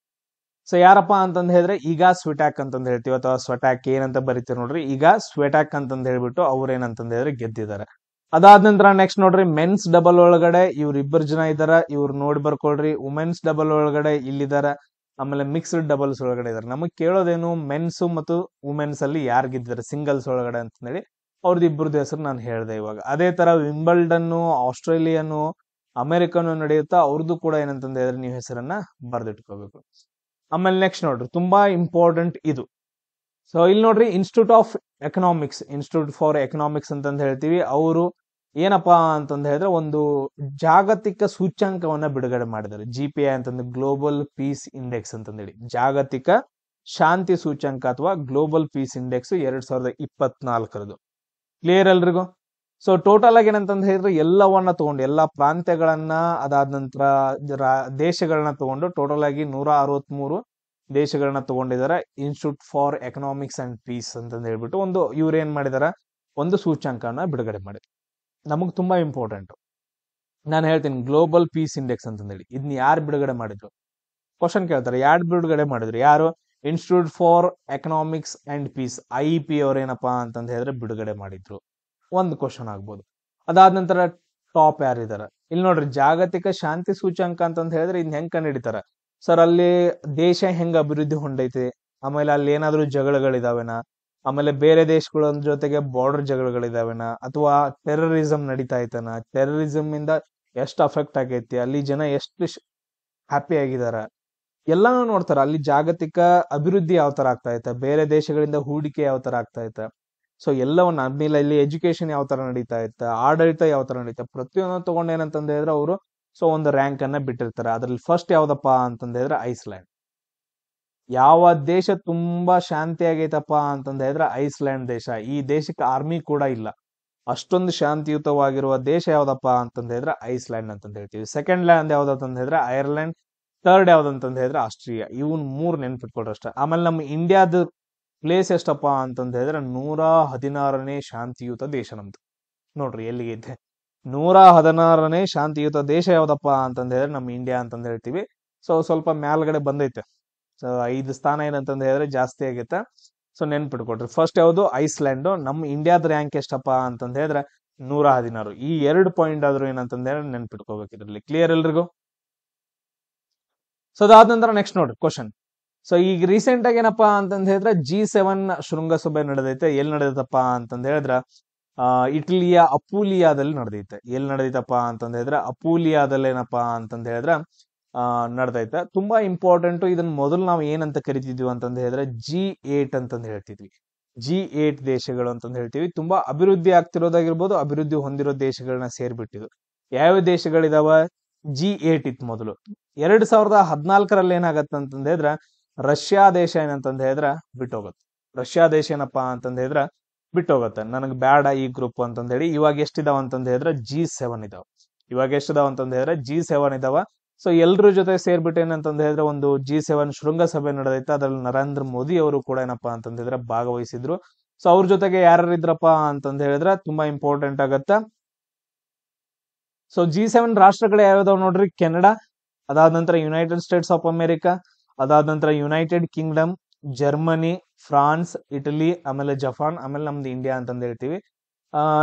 ಸೊ ಯಾರಪ್ಪ ಅಂತಂದ್ ಹೇಳಿದ್ರೆ ಈಗ ಸ್ವೆಟ್ಯಾಕ್ ಅಂತಂದ್ ಹೇಳ್ತೀವಿ, ಅಥವಾ ಸ್ವೆಟ್ಯಾಕ್ ಏನಂತ ಬರೀತೀವಿ ನೋಡ್ರಿ. ಈಗ ಸ್ವೆಟ್ಯಾಕ್ ಅಂತಂದ್ ಹೇಳ್ಬಿಟ್ಟು ಅವ್ರ ಏನಂತಂದ್ ಹೇಳಿದ್ರೆ ಗೆದ್ದಿದ್ದಾರೆ. ಅದಾದ ನಂತರ ನೆಕ್ಸ್ಟ್ ನೋಡ್ರಿ ಮೆನ್ಸ್ ಡಬಲ್ ಒಳಗಡೆ ಇವ್ರು ಜನ ಇದಾರ. ಇವ್ರು ನೋಡಿ ಬರ್ಕೊಳ್ರಿ. ವುಮೆನ್ಸ್ ಡಬಲ್ ಒಳಗಡೆ ಇಲ್ಲಿದಾರ. ಆಮೇಲೆ ಮಿಕ್ಸ್ಡ್ ಡಬಲ್ಸ್ ಒಳಗಡೆ ಇದಾರೆ. ನಮಗ್ ಕೇಳೋದೇನು? ಮೆನ್ಸ್ ಮತ್ತು ವುಮೆನ್ಸ್ ಅಲ್ಲಿ ಯಾರು ಗೆದ್ದಿದ್ದಾರೆ ಸಿಂಗಲ್ಸ್ ಒಳಗಡೆ ಅಂತ ಹೇಳಿ ಅವ್ರದ್ದು ಇಬ್ಬರದ್ದು ಹೆಸರು ನಾನು ಹೇಳ್ದೆ ಇವಾಗ. ಅದೇ ತರ ವಿಂಬಲ್ಡನ್, ಆಸ್ಟ್ರೇಲಿಯನ್, ಅಮೆರಿಕನ್ ನಡೆಯುತ್ತಾ ಅವ್ರದ್ದು ಕೂಡ ಏನಂತಂದ ಹೇಳಿದ್ರೆ ನೀವು ಹೆಸರನ್ನ ಬರ್ದಿಟ್ಕೋಬೇಕು. ಆಮೇಲೆ ನೆಕ್ಸ್ಟ್ ನೋಡ್ರಿ ತುಂಬಾ ಇಂಪಾರ್ಟೆಂಟ್ ಇದು. ಸೊ ಇಲ್ಲಿ ನೋಡ್ರಿ ಇನ್ಸ್ಟಿಟ್ಯೂಟ್ ಫಾರ್ ಎಕನಾಮಿಕ್ಸ್ ಅಂತಂದ್ ಹೇಳ್ತೀವಿ. ಅವರು ಏನಪ್ಪಾ ಅಂತಂದ್ ಹೇಳಿದ್ರೆ ಒಂದು ಜಾಗತಿಕ ಸೂಚ್ಯಂಕವನ್ನ ಬಿಡುಗಡೆ ಮಾಡಿದ್ದಾರೆ. GPI ಅಂತಂದ್ರೆ ಗ್ಲೋಬಲ್ ಪೀಸ್ ಇಂಡೆಕ್ಸ್ ಅಂತಂದೇಳಿ, ಜಾಗತಿಕ ಶಾಂತಿ ಸೂಚ್ಯಂಕ ಅಥವಾ ಗ್ಲೋಬಲ್ ಪೀಸ್ ಇಂಡೆಕ್ಸ್ 2024. ಕ್ಲಿಯರ್ ಎಲ್ರಿಗೂ? ಸೊ ಟೋಟಲ್ ಆಗಿ ಏನಂತಂದ್ ಹೇಳಿದ್ರೆ ಎಲ್ಲವನ್ನ ತಗೊಂಡು ಎಲ್ಲಾ ಪ್ರಾಂತ್ಯಗಳನ್ನ ಅದಾದ ನಂತರ ದೇಶಗಳನ್ನ ತಗೊಂಡು ಟೋಟಲ್ ಆಗಿ 163 ದೇಶಗಳನ್ನ ತಗೊಂಡಿದ್ದಾರೆ. Institute for economics and peace ಅಂತಂದ್ ಹೇಳ್ಬಿಟ್ಟು ಇವ್ರು ಏನ್ ಮಾಡಿದಾರ, ಒಂದು ಸೂಚ್ಯಂಕನ ಬಿಡುಗಡೆ ಮಾಡಿದ್ರು. ನಮಗ್ ತುಂಬಾ ಇಂಪಾರ್ಟೆಂಟ್. ನಾನು ಹೇಳ್ತೀನಿ ಗ್ಲೋಬಲ್ ಪೀಸ್ ಇಂಡೆಕ್ಸ್ ಅಂತಂದೇಳಿ. ಇದನ್ನ ಯಾರು ಬಿಡುಗಡೆ ಮಾಡಿದ್ರು? ಕ್ವಶನ್ ಕೇಳ್ತಾರೆ. ಯಾರು ಬಿಡುಗಡೆ ಮಾಡಿದ್ರು? ಯಾರು? Institute for economics and peace, IEP ಅವ್ರ ಏನಪ್ಪಾ ಅಂತಂದ್ ಹೇಳಿದ್ರೆ ಬಿಡುಗಡೆ ಮಾಡಿದ್ರು. ಒಂದು ಕ್ವಶನ್ ಆಗ್ಬೋದು. ಅದಾದ ನಂತರ ಟಾಪ್ ಯಾರಿದಾರ ಇಲ್ಲಿ ನೋಡ್ರಿ. ಜಾಗತಿಕ ಶಾಂತಿ ಸೂಚ್ಯಂಕ ಅಂತಂದ್ ಹೇಳಿದ್ರೆ ಇದ್ ಹೆಂಗ್ ಕಂಡು ಹಿಡಿತಾರ ಸರ್? ಅಲ್ಲಿ ದೇಶ ಹೆಂಗ್ ಅಭಿವೃದ್ಧಿ ಹೊಂದೈತಿ, ಆಮೇಲೆ ಅಲ್ಲಿ ಏನಾದ್ರು ಜಗಳಗಳಿದಾವೆನಾ, ಆಮೇಲೆ ಬೇರೆ ದೇಶಗಳ ಜೊತೆಗೆ ಬಾರ್ಡರ್ ಜಗಳಗಳಿದಾವೆನಾ, ಅಥವಾ ಟೆರರಿಸಂ ನಡೀತಾ ಐತನ, ಟೆರರಿಸಂ ಇಂದ ಎಷ್ಟು ಅಫೆಕ್ಟ್ ಆಗೈತಿ, ಅಲ್ಲಿ ಜನ ಎಷ್ಟು ಹ್ಯಾಪಿ ಆಗಿದಾರ, ಎಲ್ಲಾನು ನೋಡ್ತಾರ. ಅಲ್ಲಿ ಜಾಗತಿಕ ಅಭಿವೃದ್ಧಿ ಯಾವ ತರ ಆಗ್ತಾ ಐತೆ, ಬೇರೆ ದೇಶಗಳಿಂದ ಹೂಡಿಕೆ ಯಾವ ತರ ಆಗ್ತಾ ಐತೆ, ಸೊ ಎಲ್ಲವನ್ನ ಆದ್ಮೇಲೆ ಇಲ್ಲಿ ಎಜುಕೇಶನ್ ಯಾವ ತರ ನಡೀತಾ ಇತ್ತ, ಆಡಳಿತ ಯಾವ ತರ ನಡೀತಾ, ಪ್ರತಿಯೊಂದು ತಗೊಂಡ್ ಏನಂತಂದ ಹೇಳಿದ್ರೆ ಅವರು ಸೊ ಒಂದು ರ್ಯಾಂಕ್ ಅನ್ನ ಬಿಟ್ಟಿರ್ತಾರೆ. ಅದ್ರಲ್ಲಿ ಫಸ್ಟ್ ಯಾವ್ದಪ್ಪ ಅಂತಂದ ಹೇಳಿದ್ರೆ ಐಸ್ಲ್ಯಾಂಡ್. ಯಾವ ದೇಶ ತುಂಬಾ ಶಾಂತಿ ಆಗೈತಪ್ಪ ಅಂತಂದ ಹೇಳಿದ್ರೆ ಐಸ್ಲ್ಯಾಂಡ್ ದೇಶ. ಈ ದೇಶಕ್ಕೆ ಆರ್ಮಿ ಕೂಡ ಇಲ್ಲ. ಅಷ್ಟೊಂದು ಶಾಂತಿಯುತವಾಗಿರುವ ದೇಶ ಯಾವ್ದಪ್ಪ ಅಂತಂದ ಹೇಳಿದ್ರೆ ಐಸ್ಲ್ಯಾಂಡ್ ಅಂತಂದ ಹೇಳ್ತೀವಿ. ಸೆಕೆಂಡ್ ಲ್ಯಾಂಡ್ ಯಾವ್ದಂತ ಹೇಳಿದ್ರೆ ಐರ್ಲೆಂಡ್, ಥರ್ಡ್ ಯಾವ್ದಂತಂದ ಹೇಳಿದ್ರೆ ಆಸ್ಟ್ರೇಲಿಯಾ. ಇವನ್ 3 ನೆನ್ಪಿಟ್ಕೊಳ್ರಿ ಅಷ್ಟ. ಆಮೇಲೆ ನಮ್ಮ ಇಂಡಿಯಾದ ಪ್ಲೇಸ್ ಎಷ್ಟಪ್ಪ ಅಂತಂದ ಹೇಳಿದ್ರೆ 116ನೇ ಶಾಂತಿಯುತ ದೇಶ ನಮ್ದು. ನೋಡ್ರಿ ಎಲ್ಲಿಗೆ 116ನೇ ಶಾಂತಿಯುತ ದೇಶ ಯಾವ್ದಪ್ಪ ಅಂತಂದ ಹೇಳಿದ್ರೆ ನಮ್ಮ ಇಂಡಿಯಾ ಅಂತಂದ ಹೇಳ್ತೀವಿ. ಸೊ ಸ್ವಲ್ಪ ಮ್ಯಾಲ್ಗಡೆ ಬಂದೈತೆ. ಸೊ 5 ಸ್ಥಾನ ಏನಂತಂದ ಹೇಳಿದ್ರೆ ಜಾಸ್ತಿ ಆಗೈತೆ. ಸೊ ನೆನ್ಪಿಟ್ಕೊಡ್ರಿ. ಫಸ್ಟ್ ಯಾವ್ದು ಐಸ್ಲ್ಯಾಂಡ್. ನಮ್ಮ ಇಂಡಿಯಾದ ರ್ಯಾಂಕ್ ಎಷ್ಟಪ್ಪ ಅಂತಂದ ಹೇಳಿದ್ರೆ 116. ಈ 2 ಪಾಯಿಂಟ್ ಆದ್ರೂ ಏನಂತಂದ ಹೇಳಿ ನೆನ್ಪಿಟ್ಕೋಬೇಕು ಇದ್ರಲ್ಲಿ. ಕ್ಲಿಯರ್ ಎಲ್ರಿಗೂ? ಸೊ ಅದಾದ ನಂತರ ನೆಕ್ಸ್ಟ್ ನೋಡ್ರಿ ಕ್ವಶನ್. ಸೊ ಈಗ ರೀಸೆಂಟ್ ಆಗಿ ಏನಪ್ಪಾ ಅಂತಂದ ಹೇಳಿದ್ರೆ G7 ಶೃಂಗಸಭೆ ನಡೆದೈತೆ. ಎಲ್ಲಿ ನಡೆದೈತಪ್ಪ ಅಂತಂದ ಹೇಳಿದ್ರ ಇಟಲಿಯ ಅಪೂಲಿಯಾದಲ್ಲಿ ನಡೆದೈತೆ. ಎಲ್ಲಿ ನಡೆದೈತಪ್ಪ ಅಂತಂದ ಹೇಳಿದ್ರೆ ಅಪೂಲಿಯಾದಲ್ಲಿ ಏನಪ್ಪಾ ಅಂತಂದ ಹೇಳಿದ್ರ ನಡೆದೈತೆ. ತುಂಬಾ ಇಂಪಾರ್ಟೆಂಟ್. ಇದನ್ನ ಮೊದಲು ನಾವು ಏನಂತ ಕರಿತಿದ್ವಿ ಅಂತಂದ ಹೇಳಿದ್ರೆ G8 ಅಂತಂದ ಹೇಳ್ತಿದ್ವಿ. G8 ದೇಶಗಳು ಅಂತಂದ ಹೇಳ್ತೀವಿ. ತುಂಬಾ ಅಭಿವೃದ್ಧಿ ಆಗ್ತಿರೋದಾಗಿರ್ಬೋದು, ಅಭಿವೃದ್ಧಿ ಹೊಂದಿರೋ ದೇಶಗಳನ್ನ ಸೇರ್ಬಿಟ್ಟಿದ್ವು. ಯಾವ ದೇಶಗಳಿದಾವ? G8 ಇತ್ತು ಮೊದಲು. 2014ರಲ್ಲಿ ಏನಾಗತ್ತ ಅಂತಂದ ಹೇಳಿದ್ರ ರಷ್ಯಾ ದೇಶ ಏನಂತಂದ ಹೇಳಿದ್ರ ಬಿಟ್ಟೋಗತ್ತೆ. ರಷ್ಯಾ ದೇಶ ಏನಪ್ಪಾ ಅಂತಂದ ಹೇಳಿದ್ರ ಬಿಟ್ಟೋಗತ್ತೆ. ನನಗ್ ಬ್ಯಾಡ ಈ ಗ್ರೂಪ್ ಅಂತಂದ ಹೇಳಿ. ಇವಾಗ ಎಷ್ಟಿದಾವ ಅಂತಂದ ಹೇಳಿದ್ರ G7 ಇದಾವ. ಇವಾಗ ಎಷ್ಟಿದಾವ ಅಂತಂದ ಹೇಳಿದ್ರೆ G7 ಇದಾವ. ಸೊ ಎಲ್ರ ಜೊತೆ ಸೇರ್ಬಿಟ್ಟು ಏನಂತಂದ ಹೇಳಿದ್ರೆ ಒಂದು G7 ಶೃಂಗಸಭೆ ನಡೆದೈತೆ. ಅದ್ರಲ್ಲಿ ನರೇಂದ್ರ ಮೋದಿ ಅವರು ಕೂಡ ಏನಪ್ಪಾ ಅಂತಂದ ಹೇಳಿದ್ರೆ ಭಾಗವಹಿಸಿದ್ರು. ಸೊ ಅವ್ರ ಜೊತೆಗೆ ಯಾರು ಇದ್ರಪ್ಪ ಅಂತಂದ ಹೇಳಿದ್ರೆ ತುಂಬಾ ಇಂಪಾರ್ಟೆಂಟ್ ಆಗತ್ತ. ಸೊ G7 ರಾಷ್ಟ್ರಗಳು ಯಾವ್ಯಾವ ನೋಡ್ರಿ? ಕೆನಡಾ, ಅದಾದ ನಂತರ ಯುನೈಟೆಡ್ ಸ್ಟೇಟ್ಸ್ ಆಫ್ ಅಮೆರಿಕಾ, ಅದಾದ ನಂತರ United Kingdom, Germany, France, Italy, ಆಮೇಲೆ ಜಪಾನ್, ಆಮೇಲೆ ನಮ್ದು ಇಂಡಿಯಾ ಅಂತಂದ ಹೇಳ್ತೀವಿ.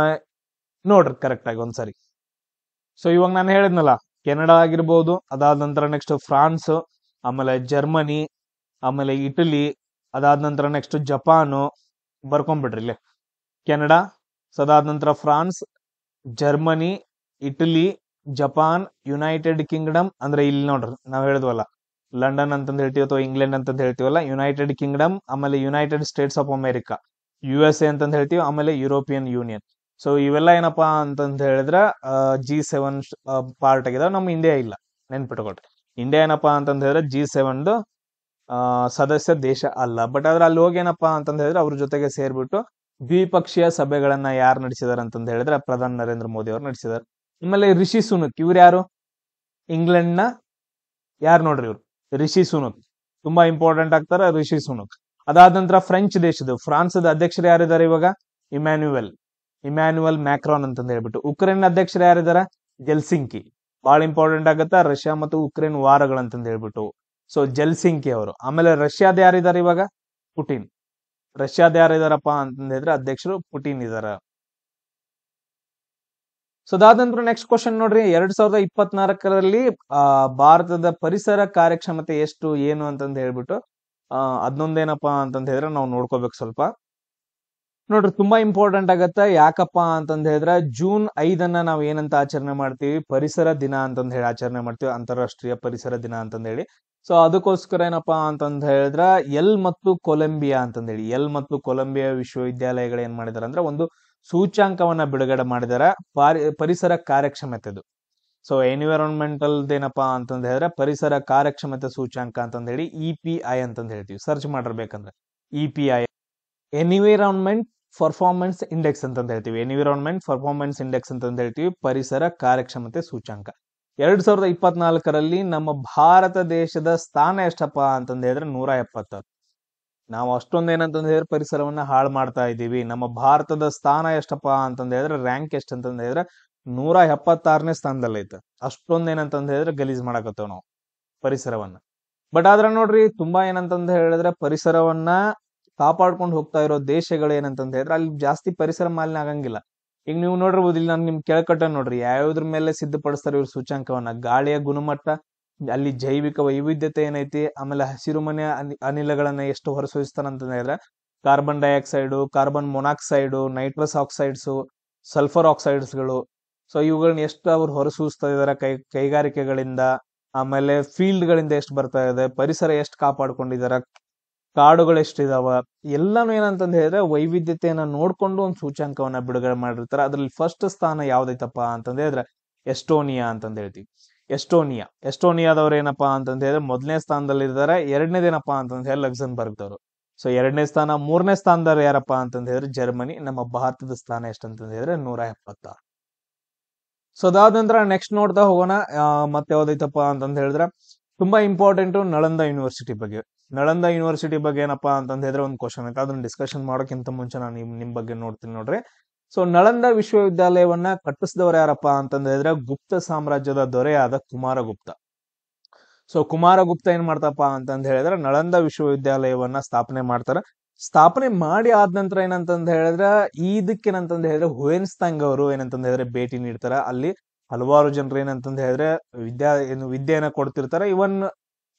ನೋಡ್ರಿ ಕರೆಕ್ಟ್ ಆಗಿ ಒಂದ್ಸರಿ. ಸೊ ಇವಾಗ ನಾನು ಹೇಳಿದ್ನಲ್ಲ, ಕೆನಡಾ ಆಗಿರ್ಬೋದು, ಅದಾದ ನಂತರ ನೆಕ್ಸ್ಟ್ ಫ್ರಾನ್ಸ್, ಆಮೇಲೆ ಜರ್ಮನಿ, ಆಮೇಲೆ ಇಟಲಿ, ಅದಾದ ನಂತರ ನೆಕ್ಸ್ಟ್ ಜಪಾನು. ಬರ್ಕೊಂಡ್ಬಿಡ್ರಿ ಇಲ್ಲಿ ಕೆನಡಾ, ಸೊ ಅದಾದ ನಂತರ France, Germany, Italy, Japan, United Kingdom. ಅಂದ್ರೆ ಇಲ್ಲಿ ನೋಡ್ರಿ ನಾವ್ ಹೇಳಿದ್ವಲ್ಲ ಲಂಡನ್ ಅಂತಂದ ಹೇಳ್ತೀವಿ ಅಥವಾ ಇಂಗ್ಲೆಂಡ್ ಅಂತಂದ ಹೇಳ್ತೀವಲ್ಲ, ಯುನೈಟೆಡ್ ಕಿಂಗ್ಡಮ್, ಆಮೇಲೆ United States of America, USA ಅಂತಂದ ಹೇಳ್ತೀವಿ, ಆಮೇಲೆ ಯುರೋಪಿಯನ್ ಯೂನಿಯನ್. ಸೊ ಇವೆಲ್ಲ ಏನಪ್ಪಾ ಅಂತಂದ ಹೇಳಿದ್ರ G7 ಪಾರ್ಟ್ ಆಗಿದಾವ. ನಮ್ಮ ಇಂಡಿಯಾ ಇಲ್ಲ, ನೆನ್ಪಿಟ್ಕೊಳ್ರಿ. ಇಂಡಿಯಾ ಏನಪ್ಪಾ ಅಂತಂದ ಹೇಳಿದ್ರೆ G7 ಸದಸ್ಯ ದೇಶ ಅಲ್ಲ. ಬಟ್ ಆದ್ರೆ ಅಲ್ಲಿ ಹೋಗಿ ಏನಪ್ಪಾ ಅಂತಂದ ಹೇಳಿದ್ರೆ ಅವ್ರ ಜೊತೆಗೆ ಸೇರ್ಬಿಟ್ಟು ದ್ವಿಪಕ್ಷೀಯ ಸಭೆಗಳನ್ನ ಯಾರು ನಡೆಸಿದಾರ ಅಂತಂದ ಹೇಳಿದ್ರೆ ಪ್ರಧಾನಿ ನರೇಂದ್ರ ಮೋದಿ ಅವರು ನಡೆಸಿದಾರೆ. ಆಮೇಲೆ ರಿಷಿ ಸುನಕ್, ಇವ್ರು ಯಾರು? ಇಂಗ್ಲೆಂಡ್ ನ ಯಾರು ನೋಡ್ರಿ ಇವ್ರು? ರಿಷಿ ಸುನಕ್. ತುಂಬಾ ಇಂಪಾರ್ಟೆಂಟ್ ಆಗ್ತಾರ ರಿಷಿ ಸುನಕ್. ಅದಾದ ನಂತರ ಫ್ರೆಂಚ್ ದೇಶದ ಫ್ರಾನ್ಸ್ದ ಅಧ್ಯಕ್ಷರು ಯಾರಿದ್ದಾರೆ ಇವಾಗ? ಇಮ್ಯಾನ್ಯುಯಲ್ ಮ್ಯಾಕ್ರಾನ್ ಅಂತಂದ ಹೇಳ್ಬಿಟ್ಟು. ಉಕ್ರೇನ್ ಅಧ್ಯಕ್ಷರು ಯಾರಿದಾರ? ಜೆಲ್ಸಿಂಕಿ. ಬಹಳ ಇಂಪಾರ್ಟೆಂಟ್ ಆಗತ್ತಾ ರಷ್ಯಾ ಮತ್ತು ಉಕ್ರೇನ್ ವಾರಗಳಂತಂದ ಹೇಳ್ಬಿಟ್ಟು. ಸೊ ಜೆಲ್ಸಿಂಕಿ ಅವರು. ಆಮೇಲೆ ರಷ್ಯಾದ ಯಾರಿದ್ದಾರೆ ಇವಾಗ? ಪುಟಿನ್. ರಷ್ಯಾದ ಯಾರಿದಾರಪ್ಪ ಅಂತಂದ ಹೇಳಿದ್ರೆ ಅಧ್ಯಕ್ಷರು ಪುಟಿನ್ ಇದಾರ. ಸೊ ಅದಾದ ನಂತರ ನೆಕ್ಸ್ಟ್ ಕ್ವಶನ್ ನೋಡ್ರಿ. 2024ರಲ್ಲಿ ಭಾರತದ ಪರಿಸರ ಕಾರ್ಯಕ್ಷಮತೆ ಎಷ್ಟು ಏನು ಅಂತಂದ ಹೇಳ್ಬಿಟ್ಟು ಅದನ್ನೊಂದೇನಪ್ಪಾ ಅಂತಂದ ಹೇಳಿದ್ರೆ ನಾವು ನೋಡ್ಕೋಬೇಕು ಸ್ವಲ್ಪ. ನೋಡ್ರಿ ತುಂಬಾ ಇಂಪಾರ್ಟೆಂಟ್ ಆಗತ್ತ. ಯಾಕಪ್ಪ ಅಂತಂದ ಹೇಳಿದ್ರೆ June 5 ನಾವ್ ಏನಂತ ಆಚರಣೆ ಮಾಡ್ತೀವಿ? ಪರಿಸರ ದಿನ ಅಂತಂದ ಹೇಳಿ ಆಚರಣೆ ಮಾಡ್ತೀವಿ, ಅಂತಾರಾಷ್ಟ್ರೀಯ ಪರಿಸರ ದಿನ ಅಂತಂದ ಹೇಳಿ. ಸೊ ಅದಕ್ಕೋಸ್ಕರ ಏನಪ್ಪಾ ಅಂತಂದ ಹೇಳಿದ್ರ ಎಲ್ ಮತ್ತು ಕೊಲಂಬಿಯಾ ಅಂತಂದ ಹೇಳಿ, ಎಲ್ ಮತ್ತು ಕೊಲಂಬಿಯಾ ವಿಶ್ವವಿದ್ಯಾಲಯಗಳು ಏನ್ ಮಾಡಿದಾರ ಅಂದ್ರೆ ಒಂದು ಸೂಚ್ಯಾಂಕವನ್ನ ಬಿಡುಗಡೆ ಮಾಡಿದಾರ ಪರಿಸರ ಕಾರ್ಯಕ್ಷಮತೆದು. ಸೊ ಎನ್ವಿರಾನ್ಮೆಂಟಲ್ ಏನಪ್ಪಾ ಅಂತಂದ ಹೇಳಿದ್ರೆ ಪರಿಸರ ಕಾರ್ಯಕ್ಷಮತೆ ಸೂಚ್ಯಾಂಕ ಅಂತಂದ ಹೇಳಿ EPI ಅಂತಂದ ಹೇಳ್ತೀವಿ. ಸರ್ಚ್ ಮಾಡಿರ್ಬೇಕಂದ್ರೆ EPI, ಎನ್ವಿರಾನ್ಮೆಂಟ್ ಪರ್ಫಾರ್ಮೆನ್ಸ್ ಇಂಡೆಕ್ಸ್ ಅಂತಂದ ಹೇಳ್ತೀವಿ. ಎನ್ವಿರಾನ್ಮೆಂಟ್ ಪರ್ಫಾರ್ಮೆನ್ಸ್ ಇಂಡೆಕ್ಸ್ ಅಂತಂದ ಹೇಳ್ತೀವಿ, ಪರಿಸರ ಕಾರ್ಯಕ್ಷಮತೆ ಸೂಚ್ಯಾಂಕ. 2024ರಲ್ಲಿ ನಮ್ಮ ಭಾರತ ದೇಶದ ಸ್ಥಾನ ಎಷ್ಟಪ್ಪ ಅಂತಂದ ಹೇಳಿದ್ರೆ 176. ನಾವು ಅಷ್ಟೊಂದು ಏನಂತಂದ ಹೇಳಿದ್ರೆ ಪರಿಸರವನ್ನ ಹಾಳು ಮಾಡ್ತಾ ಇದ್ದೀವಿ. ನಮ್ಮ ಭಾರತದ ಸ್ಥಾನ ಎಷ್ಟಪ್ಪ ಅಂತಂದ ಹೇಳಿದ್ರೆ ರ್ಯಾಂಕ್ ಎಷ್ಟ್ ಅಂತಂದ ಹೇಳಿದ್ರೆ 176ನೇ ಸ್ಥಾನದಲ್ಲಿ ಐತೆ. ಅಷ್ಟೊಂದ್ ಏನಂತಂದ ಹೇಳಿದ್ರೆ ಗಲೀಜ್ ಮಾಡಕತ್ತೇವ್ ನಾವು ಪರಿಸರವನ್ನ. ಬಟ್ ಆದ್ರೆ ನೋಡ್ರಿ ತುಂಬಾ ಏನಂತಂದ ಹೇಳಿದ್ರೆ ಪರಿಸರವನ್ನ ಕಾಪಾಡ್ಕೊಂಡು ಹೋಗ್ತಾ ಇರೋ ದೇಶಗಳು ಏನಂತಂದ ಹೇಳಿದ್ರೆ ಅಲ್ಲಿ ಜಾಸ್ತಿ ಪರಿಸರ ಮಾಲಿನ್ಯ ಆಗಂಗಿಲ್ಲ. ಈಗ ನೀವು ನೋಡಿರ್ಬೋದು, ಇಲ್ಲಿ ನಾನು ನಿಮ್ ಕೆಳಕಟ್ಟ ನೋಡ್ರಿ ಯಾವ್ದ್ರ ಮೇಲೆ ಸಿದ್ಧಪಡಿಸ್ತಾರೆ ಇವ್ರ ಸೂಚ್ಯಾಂಕವನ್ನ? ಗಾಳಿಯ ಗುಣಮಟ್ಟ, ಅಲ್ಲಿ ಜೈವಿಕ ವೈವಿಧ್ಯತೆ ಏನೈತಿ, ಆಮೇಲೆ ಹಸಿರುಮನೆ ಅನಿಲಗಳನ್ನ ಎಷ್ಟು ಹೊರಸೂಸ್ತಾರ ಅಂತಂದ ಹೇಳಿದ್ರೆ carbon dioxide, carbon monoxide, nitrous oxides, sulphur ಆಕ್ಸೈಡ್ಸ್ಗಳು. ಸೊ ಇವುಗಳನ್ನ ಎಷ್ಟು ಅವ್ರು ಹೊರಸೂಸ್ತಾ ಇದಾರೆ ಕೈಗಾರಿಕೆಗಳಿಂದ, ಆಮೇಲೆ ಫೀಲ್ಡ್ ಗಳಿಂದ ಎಷ್ಟು ಬರ್ತಾ ಇದೆ, ಪರಿಸರ ಎಷ್ಟು ಕಾಪಾಡ್ಕೊಂಡಿದಾರ, ಕಾಡುಗಳು ಎಷ್ಟಿದಾವ, ಎಲ್ಲಾನು ಏನಂತಂದ ಹೇಳಿದ್ರೆ ವೈವಿಧ್ಯತೆಯನ್ನ ನೋಡ್ಕೊಂಡು ಒಂದು ಸೂಚ್ಯಾಂಕವನ್ನ ಬಿಡುಗಡೆ ಮಾಡಿರ್ತಾರೆ. ಅದ್ರಲ್ಲಿ ಫಸ್ಟ್ ಸ್ಥಾನ ಯಾವ್ದೈತಪ್ಪ ಅಂತಂದ ಹೇಳಿದ್ರೆ ಎಸ್ಟೋನಿಯಾ ಅಂತಂದ ಹೇಳ್ತೀವಿ. ಎಸ್ಟೋನಿಯಾದವ್ರು ಏನಪ್ಪಾ ಅಂತಂದ ಹೇಳಿದ್ರೆ ಮೊದಲನೇ ಸ್ಥಾನದಲ್ಲಿ ಇದ್ದಾರೆ. ಎರಡನೇದೇನಪ್ಪಾ ಅಂತಂದ ಹೇಳಿ ಲಕ್ಸೆಂಬರ್ಗ್ದವರು. ಸೊ 2ನೇ ಸ್ಥಾನ. 3ನೇ ಸ್ಥಾನದಲ್ಲಿ ಯಾರಪ್ಪ ಅಂತಂದ ಹೇಳಿದ್ರೆ ಜರ್ಮನಿ. ನಮ್ಮ ಭಾರತದ ಸ್ಥಾನ ಎಷ್ಟಂತಂದ ಹೇಳಿದ್ರೆ 176. ಸೊ ಅದಾದ ನಂತರ ನೆಕ್ಸ್ಟ್ ನೋಡ್ತಾ ಹೋಗೋಣ. ಮತ್ತೆ ಯಾವ್ದೈತಪ್ಪ ಅಂತಂದ ಹೇಳಿದ್ರೆ ತುಂಬಾ ಇಂಪಾರ್ಟೆಂಟ್ ನಳಂದ ಯೂನಿವರ್ಸಿಟಿ ಬಗ್ಗೆ. ನಳಂದ ಯೂನಿವರ್ಸಿಟಿ ಬಗ್ಗೆ ಏನಪ್ಪಾ ಅಂತಂದ ಹೇಳಿದ್ರೆ ಒಂದು ಕ್ವಶನ್ ಐತೆ, ಅದನ್ನ ಡಿಸ್ಕಷನ್ ಮಾಡೋಕ್ಕಿಂತ ಮುಂಚೆ ನಾನು ನಿಮ್ ಬಗ್ಗೆ ನೋಡ್ತೀನಿ ನೋಡ್ರಿ. ಸೊ ನಳಂದ ವಿಶ್ವವಿದ್ಯಾಲಯವನ್ನ ಕಟ್ಟಿಸಿದವರು ಯಾರಪ್ಪ ಅಂತಂದ ಹೇಳಿದ್ರೆ ಗುಪ್ತ ಸಾಮ್ರಾಜ್ಯದ ದೊರೆಯಾದ ಕುಮಾರಗುಪ್ತ. ಸೊ ಕುಮಾರಗುಪ್ತ ಏನ್ ಮಾಡ್ತಪ್ಪ ಅಂತಂದ ಹೇಳಿದ್ರೆ ನಳಂದ ವಿಶ್ವವಿದ್ಯಾಲಯವನ್ನ ಸ್ಥಾಪನೆ ಮಾಡ್ತಾರ. ಸ್ಥಾಪನೆ ಮಾಡಿ ಆದ ನಂತರ ಏನಂತಂದ ಹೇಳಿದ್ರೆ ಇದಕ್ಕೇನಂತಂದ ಹೇಳಿದ್ರೆ ಹುಯೆನ್ಸಾಂಗ್ ಅವರು ಏನಂತಂದ ಹೇಳಿದ್ರೆ ಭೇಟಿ ನೀಡ್ತಾರ. ಅಲ್ಲಿ ಹಲವಾರು ಜನರು ಏನಂತಂದ ಹೇಳಿದ್ರೆ ವಿದ್ಯೆಯನ್ನ ಕೊಡ್ತಿರ್ತಾರೆ. ಇವನ್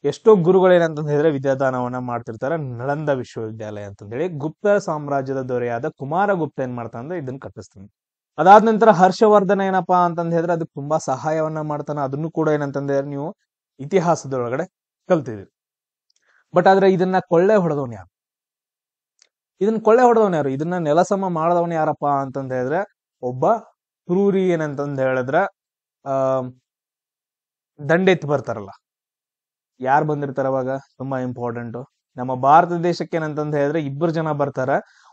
ಎಷ್ಟೋ ಗುರುಗಳು ಏನಂತಂದ ಹೇಳಿದ್ರೆ ವಿದ್ಯಾದಾನವನ್ನ ಮಾಡ್ತಿರ್ತಾರೆ. ನಳಂದ ವಿಶ್ವವಿದ್ಯಾಲಯ ಅಂತಂದ ಹೇಳಿ ಗುಪ್ತ ಸಾಮ್ರಾಜ್ಯದ ದೊರೆಯಾದ ಕುಮಾರಗುಪ್ತ ಏನ್ ಮಾಡ್ತಾನ ಅಂದ್ರೆ ಇದನ್ನ ಕಟ್ಟಿಸ್ತಾನೆ. ಅದಾದ ನಂತರ ಹರ್ಷವರ್ಧನ ಏನಪ್ಪಾ ಅಂತಂದ ಹೇಳಿದ್ರೆ ಅದಕ್ಕೆ ತುಂಬಾ ಸಹಾಯವನ್ನ ಮಾಡ್ತಾನ. ಅದನ್ನು ಕೂಡ ಏನಂತಂದ ಹೇಳಿದ್ರೆ ನೀವು ಇತಿಹಾಸದೊಳಗಡೆ ಕಲ್ತಿದ್ರಿ. ಬಟ್ ಆದ್ರೆ ಇದನ್ನ ಕೊಳ್ಳೆ ಹೊಡೆದವನ್ ಯಾರು? ಇದನ್ನ ನೆಲಸಮ ಮಾಡದವನ್ ಯಾರಪ್ಪ ಅಂತಂದ ಹೇಳಿದ್ರೆ ಒಬ್ಬ ಕ್ರೂರಿ ಏನಂತಂದ ಹೇಳಿದ್ರೆ ದಂಡೆತ್ತಿ ಬರ್ತಾರಲ್ಲ, ಯಾರು ಬಂದಿರ್ತಾರ ಅವಾಗ? ತುಂಬಾ ಇಂಪಾರ್ಟೆಂಟ್. ನಮ್ಮ ಭಾರತ ದೇಶಕ್ಕೆ ಏನಂತಂದ ಹೇಳಿದ್ರೆ 2 ಜನ ಬರ್ತಾರ.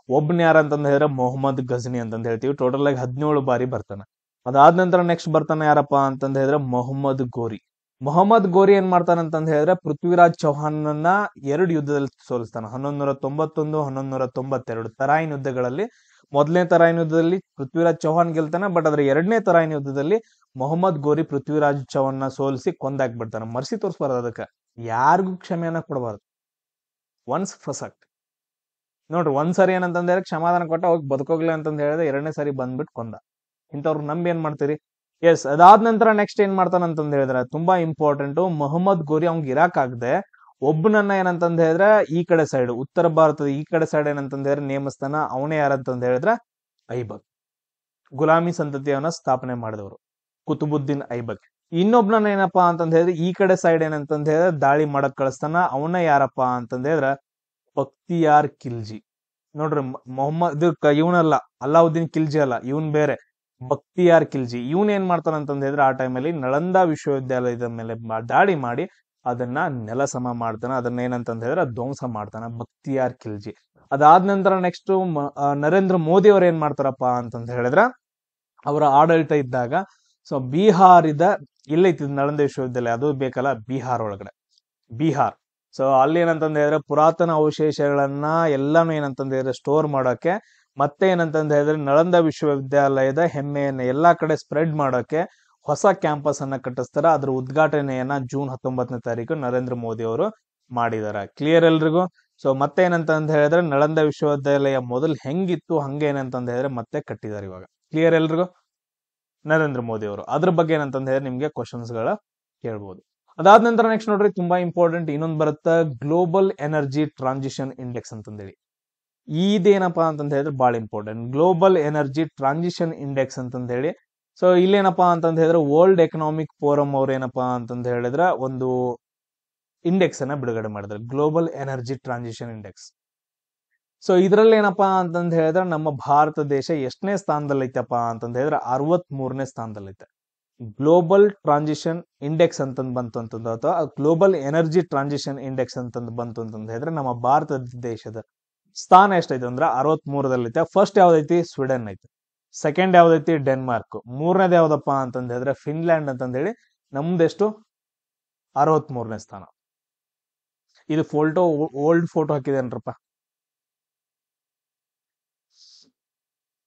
ಒಬ್ನ ಯಾರಂತಂದ ಹೇಳಿದ್ರೆ ಮೊಹಮ್ಮದ್ ಗಜ್ನಿ ಅಂತಂದ ಹೇಳ್ತೀವಿ. ಟೋಟಲ್ ಆಗಿ 17 ಬಾರಿ ಬರ್ತಾನ. ಅದಾದ ನಂತರ ನೆಕ್ಸ್ಟ್ ಬರ್ತಾನ ಯಾರಪ್ಪ ಅಂತಂದ ಹೇಳಿದ್ರೆ ಮೊಹಮ್ಮದ್ ಗೋರಿ. ಮೊಹಮ್ಮದ್ ಗೋರಿ ಏನ್ ಮಾಡ್ತಾನ ಅಂತಂದ ಹೇಳಿದ್ರೆ ಪೃಥ್ವಿರಾಜ್ ಚೌಹಾನ್ನ 2 ಯುದ್ಧದಲ್ಲಿ ಸೋಲಿಸ್ತಾನ. 1191, 1192 ತರಾಯಿನ್ ಯುದ್ಧಗಳಲ್ಲಿ. ಮೊದಲನೇ ತರಾಯಿನ್ ಯುದ್ಧದಲ್ಲಿ ಪೃಥ್ವಿರಾಜ್ ಚೌಹಾನ್ ಗೆಲ್ತಾನ. ಬಟ್ ಅದ್ರ 2ನೇ ತರಾಯಿನ್ ಯುದ್ಧದಲ್ಲಿ ಮೊಹಮ್ಮದ್ ಗೋರಿ ಪೃಥ್ವಿರಾಜ್ ಚೌಹಾನ್ನ ಸೋಲಿಸಿ ಕೊಂದಾಕ್ಬಿಡ್ತಾನ. ಮರ್ಸಿ ತೋರಿಸ್ಬಾರ್ದು, ಅದಕ್ಕೆ ಯಾರಿಗೂ ಕ್ಷಮೆಯನ್ನ ಕೊಡಬಾರ್ದು. ಒನ್ಸ್ ಫಸಕ್ಟ್ ನೋಡ್ರಿ, ಒಂದ್ಸರಿ ಏನಂತಂದ ಹೇಳಿದ್ರೆ ಕ್ಷಮಾದಾನ ಕೊಟ್ಟ ಹೋಗಿ ಬದುಕೋಗ್ಲಿ ಅಂತಂದ ಹೇಳಿದ್ರೆ 2ನೇ ಸರಿ ಬಂದ್ಬಿಟ್ಟು ಕೊಂದ. ಇಂಥವ್ರು ನಂಬಿ ಏನ್ ಮಾಡ್ತೀರಿ? ಎಸ್. ಅದಾದ ನಂತರ ನೆಕ್ಸ್ಟ್ ಏನ್ ಮಾಡ್ತಾನ ಅಂತಂದ ಹೇಳಿದ್ರೆ ತುಂಬಾ ಇಂಪಾರ್ಟೆಂಟ್. ಮೊಹಮ್ಮದ್ ಗೋರಿ ಅವ್ಗೆ ಇರಾಕ್ ಆಗದೆ ಒಬ್ಬನನ್ನ ಏನಂತಂದ ಹೇಳಿದ್ರೆ ಈ ಕಡೆ ಸೈಡ್, ಉತ್ತರ ಭಾರತದ ಈ ಕಡೆ ಸೈಡ್ ಏನಂತಂದ ಹೇಳಿದ್ರೆ ನೇಮಿಸ್ತಾನ. ಅವನೇ ಯಾರಂತಂದ ಹೇಳಿದ್ರೆ ಐಬಕ್. ಗುಲಾಮಿ ಸಂತತಿಯವನ್ನ ಸ್ಥಾಪನೆ ಮಾಡಿದವರು ಕುತುಬುದ್ದೀನ್ ಐಬಕ್. ಇನ್ನೊಬ್ನ ಏನಪ್ಪಾ ಅಂತಂದ ಹೇಳಿದ್ರೆ ಈ ಕಡೆ ಸೈಡ್ ಏನಂತಂದ ಹೇಳಿದ್ರೆ ದಾಳಿ ಮಾಡಕ್ ಕಳಿಸ್ತಾನ. ಅವನ ಯಾರಪ್ಪ ಅಂತಂದ ಹೇಳಿದ್ರೆ ಬಕ್ತಿಯಾರ್ ಖಿಲ್ಜಿ. ನೋಡ್ರಿ, ಮೊಹಮ್ಮದ್ ಇವನಲ್ಲ, ಅಲ್ಲಾವುದ್ದೀನ್ ಖಿಲ್ಜಿ ಅಲ್ಲ, ಇವನ್ ಬೇರೆ, ಬಕ್ತಿಯಾರ್ ಖಿಲ್ಜಿ. ಇವನ್ ಏನ್ ಮಾಡ್ತಾನ ಅಂತಂದ ಹೇಳಿದ್ರೆ ಆ ಟೈಮಲ್ಲಿ ನಳಂದ ವಿಶ್ವವಿದ್ಯಾಲಯದ ಮೇಲೆ ದಾಳಿ ಮಾಡಿ ಅದನ್ನ ನೆಲಸಮ ಮಾಡ್ತಾನ. ಅದನ್ನ ಏನಂತಂದ ಹೇಳಿದ್ರೆ ಧ್ವಂಸ ಮಾಡ್ತಾನ ಬಕ್ತಿಯಾರ್ ಖಿಲ್ಜಿ. ಅದಾದ ನಂತರ ನೆಕ್ಸ್ಟ್ ನರೇಂದ್ರ ಮೋದಿ ಅವ್ರ ಏನ್ ಮಾಡ್ತಾರಪ್ಪ ಅಂತಂದ ಹೇಳಿದ್ರೆ ಅವರ ಆಡಳಿತ ಇದ್ದಾಗ ಸೊ ಬಿಹಾರದ ಎಲ್ಲೈತಿ ನಳಂದ ವಿಶ್ವವಿದ್ಯಾಲಯ, ಅದು ಬೇಕಲ್ಲ ಬಿಹಾರ್ ಒಳಗಡೆ, ಬಿಹಾರ್. ಸೊ ಅಲ್ಲಿ ಏನಂತಂದ ಹೇಳಿದ್ರೆ ಪುರಾತನ ಅವಶೇಷಗಳನ್ನ ಎಲ್ಲಾನು ಏನಂತಂದ ಹೇಳಿದ್ರೆ ಸ್ಟೋರ್ ಮಾಡೋಕೆ, ಮತ್ತೆ ಏನಂತಂದ ಹೇಳಿದ್ರೆ ನಳಂದ ವಿಶ್ವವಿದ್ಯಾಲಯದ ಹೆಮ್ಮೆಯನ್ನ ಎಲ್ಲಾ ಕಡೆ ಸ್ಪ್ರೆಡ್ ಮಾಡೋಕೆ ಹೊಸ ಕ್ಯಾಂಪಸ್ ಅನ್ನ ಕಟ್ಟಿಸ್ತಾರ. ಅದ್ರ ಉದ್ಘಾಟನೆಯನ್ನ ಜೂನ್ 19ನೇ ತಾರೀಕು ನರೇಂದ್ರ ಮೋದಿ ಅವರು ಮಾಡಿದಾರ. ಕ್ಲಿಯರ್ ಎಲ್ರಿಗೂ? ಸೊ ಮತ್ತೆ ಏನಂತಂದ ಹೇಳಿದ್ರೆ ನಳಂದ ವಿಶ್ವವಿದ್ಯಾಲಯ ಮೊದಲು ಹೆಂಗಿತ್ತು ಹಂಗೆ ಏನಂತಂದ ಹೇಳಿದ್ರೆ ಮತ್ತೆ ಕಟ್ಟಿದಾರೆ ಇವಾಗ. ಕ್ಲಿಯರ್ ಎಲ್ರಿಗೂ? ನರೇಂದ್ರ ಮೋದಿ ಅವರು ಅದ್ರ ಬಗ್ಗೆ ಏನಂತಂದ ಹೇಳಿದ್ರೆ ನಿಮ್ಗೆ ಕ್ವಶನ್ಸ್ ಗಳ ಕೇಳ್ಬೋದು. ಅದಾದ ನಂತರ ನೆಕ್ಸ್ಟ್ ನೋಡ್ರಿ ತುಂಬಾ ಇಂಪಾರ್ಟೆಂಟ್ ಇನ್ನೊಂದು ಬರುತ್ತೆ, ಗ್ಲೋಬಲ್ ಎನರ್ಜಿ ಟ್ರಾನ್ಸಿಷನ್ ಇಂಡೆಕ್ಸ್ ಅಂತಂದೇಳಿ. ಇದೇನಪ್ಪಾ ಅಂತಂದ ಹೇಳಿದ್ರೆ ಬಹಳ important. Global energy transition index ಅಂತಂದ ಹೇಳಿ. ಸೊ ಇಲ್ಲೇನಪ್ಪಾ ಅಂತಂದ ಹೇಳಿದ್ರೆ ವರ್ಲ್ಡ್ ಎಕನಾಮಿಕ್ ಫೋರಂ ಅವ್ರ ಏನಪ್ಪಾ ಅಂತಂದ ಹೇಳಿದ್ರೆ ಒಂದು ಇಂಡೆಕ್ಸ್ ಅನ್ನ ಬಿಡುಗಡೆ ಮಾಡಿದ್ರೆ, global energy transition index. So ಇದ್ರಲ್ಲಿ ಏನಪ್ಪಾ ಅಂತಂದ ಹೇಳಿದ್ರೆ ನಮ್ಮ ಭಾರತ ದೇಶ ಎಷ್ಟನೇ ಸ್ಥಾನದಲ್ಲಿ ಐತಪ್ಪ ಅಂತಂದ ಹೇಳಿದ್ರೆ 63ನೇ ಸ್ಥಾನದಲ್ಲಿ ಐತೆ. ಗ್ಲೋಬಲ್ ಟ್ರಾನ್ಸಿಷನ್ ಇಂಡೆಕ್ಸ್ ಅಂತಂದ್ ಬಂತು ಅಂತಂದ್ರೆ, ಅಥವಾ ಗ್ಲೋಬಲ್ ಎನರ್ಜಿ ಟ್ರಾನ್ಸಿಷನ್ ಇಂಡೆಕ್ಸ್ ಅಂತಂದ್ ಬಂತು ಅಂತಂದ ಹೇಳಿದ್ರೆ ನಮ್ಮ ಭಾರತ ದೇಶದ ಸ್ಥಾನ ಎಷ್ಟೈತೆ ಅಂದ್ರೆ 63ರಲ್ಲಿದೆ. ಫಸ್ಟ್ ಯಾವ್ದೈತಿ? ಸ್ವೀಡನ್ ಐತಿ. ಸೆಕೆಂಡ್ ಯಾವ್ದೈತಿ? ಡೆನ್ಮಾರ್ಕ್. ಮೂರನೇದು ಯಾವ್ದಪ್ಪ ಅಂತಂದ ಹೇಳಿದ್ರೆ ಫಿನ್ಲ್ಯಾಂಡ್ ಅಂತಂದ ಹೇಳಿ. ನಮ್ದೆಷ್ಟು? 63ನೇ ಸ್ಥಾನ. ಇದು ಫೋಟೋ ಓಲ್ಡ್ ಫೋಟೋ ಹಾಕಿದೇನ್ರಪ್ಪ,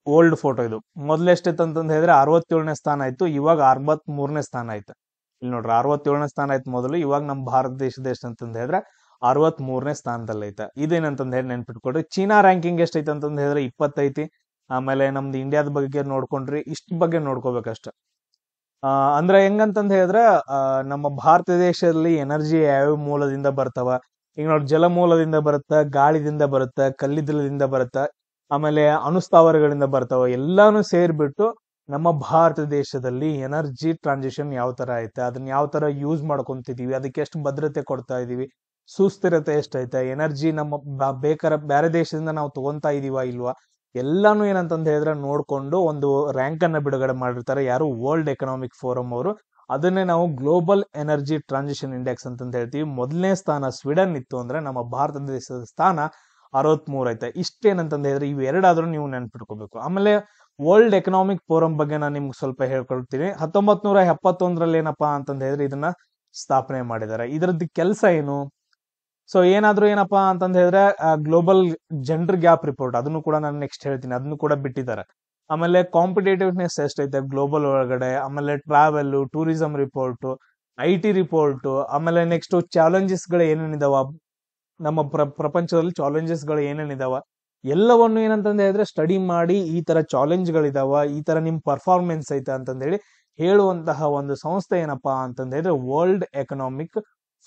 ಓಲ್ಡ್ ಫೋಟೋ ಇದು. ಮೊದ್ಲು ಎಷ್ಟಿತ್ತು ಅಂತಂದ ಹೇಳಿದ್ರೆ 67ನೇ ಸ್ಥಾನ ಆಯ್ತು, ಇವಾಗ 63ನೇ ಸ್ಥಾನ ಆಯ್ತು. ಇಲ್ಲಿ ನೋಡ್ರಿ 67ನೇ ಸ್ಥಾನ ಆಯ್ತು ಮೊದಲು, ಇವಾಗ ನಮ್ಮ ಭಾರತ ದೇಶದ ಎಷ್ಟಂತಂದ ಹೇಳಿದ್ರೆ 63ನೇ ಸ್ಥಾನದಲ್ಲಿ ಐತೆ. ಇದೇನಂತಂದ ಹೇಳಿ ನೆನ್ಪಿಟ್ಕೊಡ್ರಿ. ಚೀನಾ ರ್ಯಾಂಕಿಂಗ್ ಎಷ್ಟೈತೆ ಅಂತಂದ ಹೇಳಿದ್ರೆ 20 ಐತಿ. ಆಮೇಲೆ ನಮ್ದು ಇಂಡಿಯಾದ ಬಗ್ಗೆ ನೋಡ್ಕೊಂಡ್ರಿ, ಇಷ್ಟ ಬಗ್ಗೆ ನೋಡ್ಕೋಬೇಕಷ್ಟ. ಅಂದ್ರೆ ಹೆಂಗಂತಂದ ಹೇಳಿದ್ರೆ ನಮ್ಮ ಭಾರತ ದೇಶದಲ್ಲಿ ಎನರ್ಜಿ ಯಾವ ಮೂಲದಿಂದ ಬರ್ತಾವ? ಈಗ ನೋಡಿ, ಜಲ ಮೂಲದಿಂದ ಬರುತ್ತ, ಗಾಳಿದಿಂದ ಬರುತ್ತ, ಕಲ್ಲಿದ್ದಲದಿಂದ ಬರುತ್ತ, ಆಮೇಲೆ ಅಣುಸ್ಥಾವರಗಳಿಂದ ಬರ್ತಾವ. ಎಲ್ಲಾನು ಸೇರ್ಬಿಟ್ಟು ನಮ್ಮ ಭಾರತ ದೇಶದಲ್ಲಿ ಎನರ್ಜಿ ಟ್ರಾನ್ಸಿಷನ್ ಯಾವ ತರ ಐತೆ, ಅದನ್ನ ಯಾವ ತರ ಯೂಸ್ ಮಾಡ್ಕೊಂತಿದೀವಿ, ಅದಕ್ಕೆ ಎಷ್ಟು ಭದ್ರತೆ ಕೊಡ್ತಾ ಇದೀವಿ, ಸುಸ್ಥಿರತೆ ಎಷ್ಟೈತೆ, ಎನರ್ಜಿ ನಮ್ಮ ಬೇರೆ ದೇಶದಿಂದ ನಾವು ತಗೊಂತಾ ಇದೀವ ಇಲ್ವಾ, ಎಲ್ಲಾನು ಏನಂತಂದ ಹೇಳಿದ್ರೆ ನೋಡ್ಕೊಂಡು ಒಂದು ರ್ಯಾಂಕ್ ಅನ್ನ ಬಿಡುಗಡೆ ಮಾಡಿರ್ತಾರೆ. ಯಾರು? ವರ್ಲ್ಡ್ ಎಕನಾಮಿಕ್ ಫೋರಂ ಅವರು. ಅದನ್ನೇ ನಾವು ಗ್ಲೋಬಲ್ ಎನರ್ಜಿ ಟ್ರಾನ್ಸಿಷನ್ ಇಂಡೆಕ್ಸ್ ಅಂತಂದ ಹೇಳ್ತೀವಿ. ಮೊದಲನೇ ಸ್ಥಾನ ಸ್ವೀಡನ್ ಇತ್ತು ಅಂದ್ರೆ ನಮ್ಮ ಭಾರತ ದೇಶದ ಸ್ಥಾನ 63 ಐತೆ. ಇಷ್ಟೇನಂತಂದ ಹೇಳಿದ್ರೆ ಇವು ಎರಡಾದ್ರೂ ನೀವು ನೆನ್ಪಿಟ್ಕೋಬೇಕು. ಆಮೇಲೆ ವರ್ಲ್ಡ್ ಎಕನಾಮಿಕ್ ಫೋರಂ ಬಗ್ಗೆ ನಾನು ನಿಮ್ಗೆ ಸ್ವಲ್ಪ ಹೇಳ್ಕೊಳ್ತೀನಿ. 1971ರಲ್ಲಿ ಏನಪ್ಪಾ ಅಂತಂದ ಹೇಳಿದ್ರೆ ಇದನ್ನ ಸ್ಥಾಪನೆ ಮಾಡಿದ್ದಾರೆ. ಇದರದ್ದು ಕೆಲಸ ಏನು? ಸೊ ಏನಾದ್ರೂ ಏನಪ್ಪಾ ಅಂತಂದ ಹೇಳಿದ್ರೆ ಗ್ಲೋಬಲ್ ಜೆಂಡರ್ ಗ್ಯಾಪ್ ರಿಪೋರ್ಟ್, ಅದನ್ನು ಕೂಡ ನಾನು ನೆಕ್ಸ್ಟ್ ಹೇಳ್ತೀನಿ, ಅದನ್ನು ಕೂಡ ಬಿಟ್ಟಿದ್ದಾರೆ. ಆಮೇಲೆ ಕಾಂಪಿಟೇಟಿವ್ನೆಸ್ ಎಷ್ಟೈತೆ ಗ್ಲೋಬಲ್ ಒಳಗಡೆ, ಆಮೇಲೆ travel, tourism report, IT report, ಆಮೇಲೆ ನೆಕ್ಸ್ಟ್ ಚಾಲೆಂಜಸ್ ಗಳು ಏನೇನಿದಾವ, ನಮ್ಮ ಪ್ರಪಂಚದಲ್ಲಿ ಚಾಲೆಂಜಸ್ ಗಳು ಏನೇನಿದಾವ ಎಲ್ಲವನ್ನು ಏನಂತಂದ ಹೇಳಿದ್ರೆ ಸ್ಟಡಿ ಮಾಡಿ ಈ ತರ ಚಾಲೆಂಜ್ ಗಳಿದಾವ, ಈ ತರ ನಿಮ್ ಪರ್ಫಾರ್ಮೆನ್ಸ್ ಐತೆ ಅಂತಂದ ಹೇಳಿ ಹೇಳುವಂತಹ ಒಂದು ಸಂಸ್ಥೆ ಏನಪ್ಪಾ ಅಂತಂದ ಹೇಳಿದ್ರೆ ವರ್ಲ್ಡ್ ಎಕನಾಮಿಕ್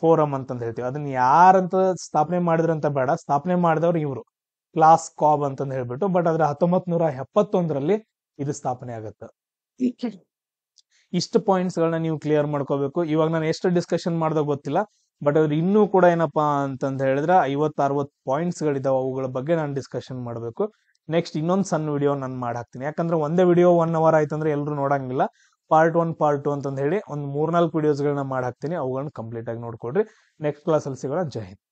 ಫೋರಂ ಅಂತಂದ ಹೇಳ್ತೀವಿ. ಅದನ್ನ ಯಾರಂತ ಸ್ಥಾಪನೆ ಮಾಡಿದ್ರಂತ ಬೇಡ, ಸ್ಥಾಪನೆ ಮಾಡಿದವ್ರು ಇವರು ಕ್ಲಾಸ್ ಕಾಬ್ ಅಂತಂದ ಹೇಳ್ಬಿಟ್ಟು. ಬಟ್ ಆದ್ರೆ 1971ರಲ್ಲಿ ಇದು ಸ್ಥಾಪನೆ ಆಗತ್ತೆ. ಇಷ್ಟು ಪಾಯಿಂಟ್ಸ್ ಗಳನ್ನ ನೀವು ಕ್ಲಿಯರ್ ಮಾಡ್ಕೋಬೇಕು. ಇವಾಗ ನಾನು ಎಷ್ಟು ಡಿಸ್ಕಷನ್ ಮಾಡ್ದಾಗ ಗೊತ್ತಿಲ್ಲ, ಬಟ್ ಅವ್ರು ಇನ್ನೂ ಕೂಡ ಏನಪ್ಪಾ ಅಂತಂದ ಹೇಳಿದ್ರೆ 50-60 ಪಾಯಿಂಟ್ಸ್ ಗಳಿದಾವ, ಅವುಗಳ ಬಗ್ಗೆ ನಾನು ಡಿಸ್ಕಷನ್ ಮಾಡಬೇಕು. ನೆಕ್ಸ್ಟ್ ಇನ್ನೊಂದು ಸಣ್ಣ ವಿಡಿಯೋ ನಾನು ಮಾಡಾಕ್ತೀನಿ. ಯಾಕಂದ್ರೆ ಒಂದೇ ವಿಡಿಯೋ 1 hour ಆಯ್ತಂದ್ರೆ ಎಲ್ಲರೂ ನೋಡಂಗಿಲ್ಲ. ಪಾರ್ಟ್ 1 ಪಾರ್ಟ್ 2 ಅಂತಂದ ಹೇಳಿ ಒಂದು 3-4 ವಿಡಿಯೋಸ್ಗಳನ್ನ ಮಾಡಾಕ್ತೀನಿ, ಅವುಗಳನ್ನ ಕಂಪ್ಲೀಟ್ ಆಗಿ ನೋಡ್ಕೊಡ್ರಿ. ನೆಕ್ಸ್ಟ್ ಕ್ಲಾಸ್ ಅಲ್ಲಿ ಸಿಗೋಣ. ಜೈ ಹಿಂದ್.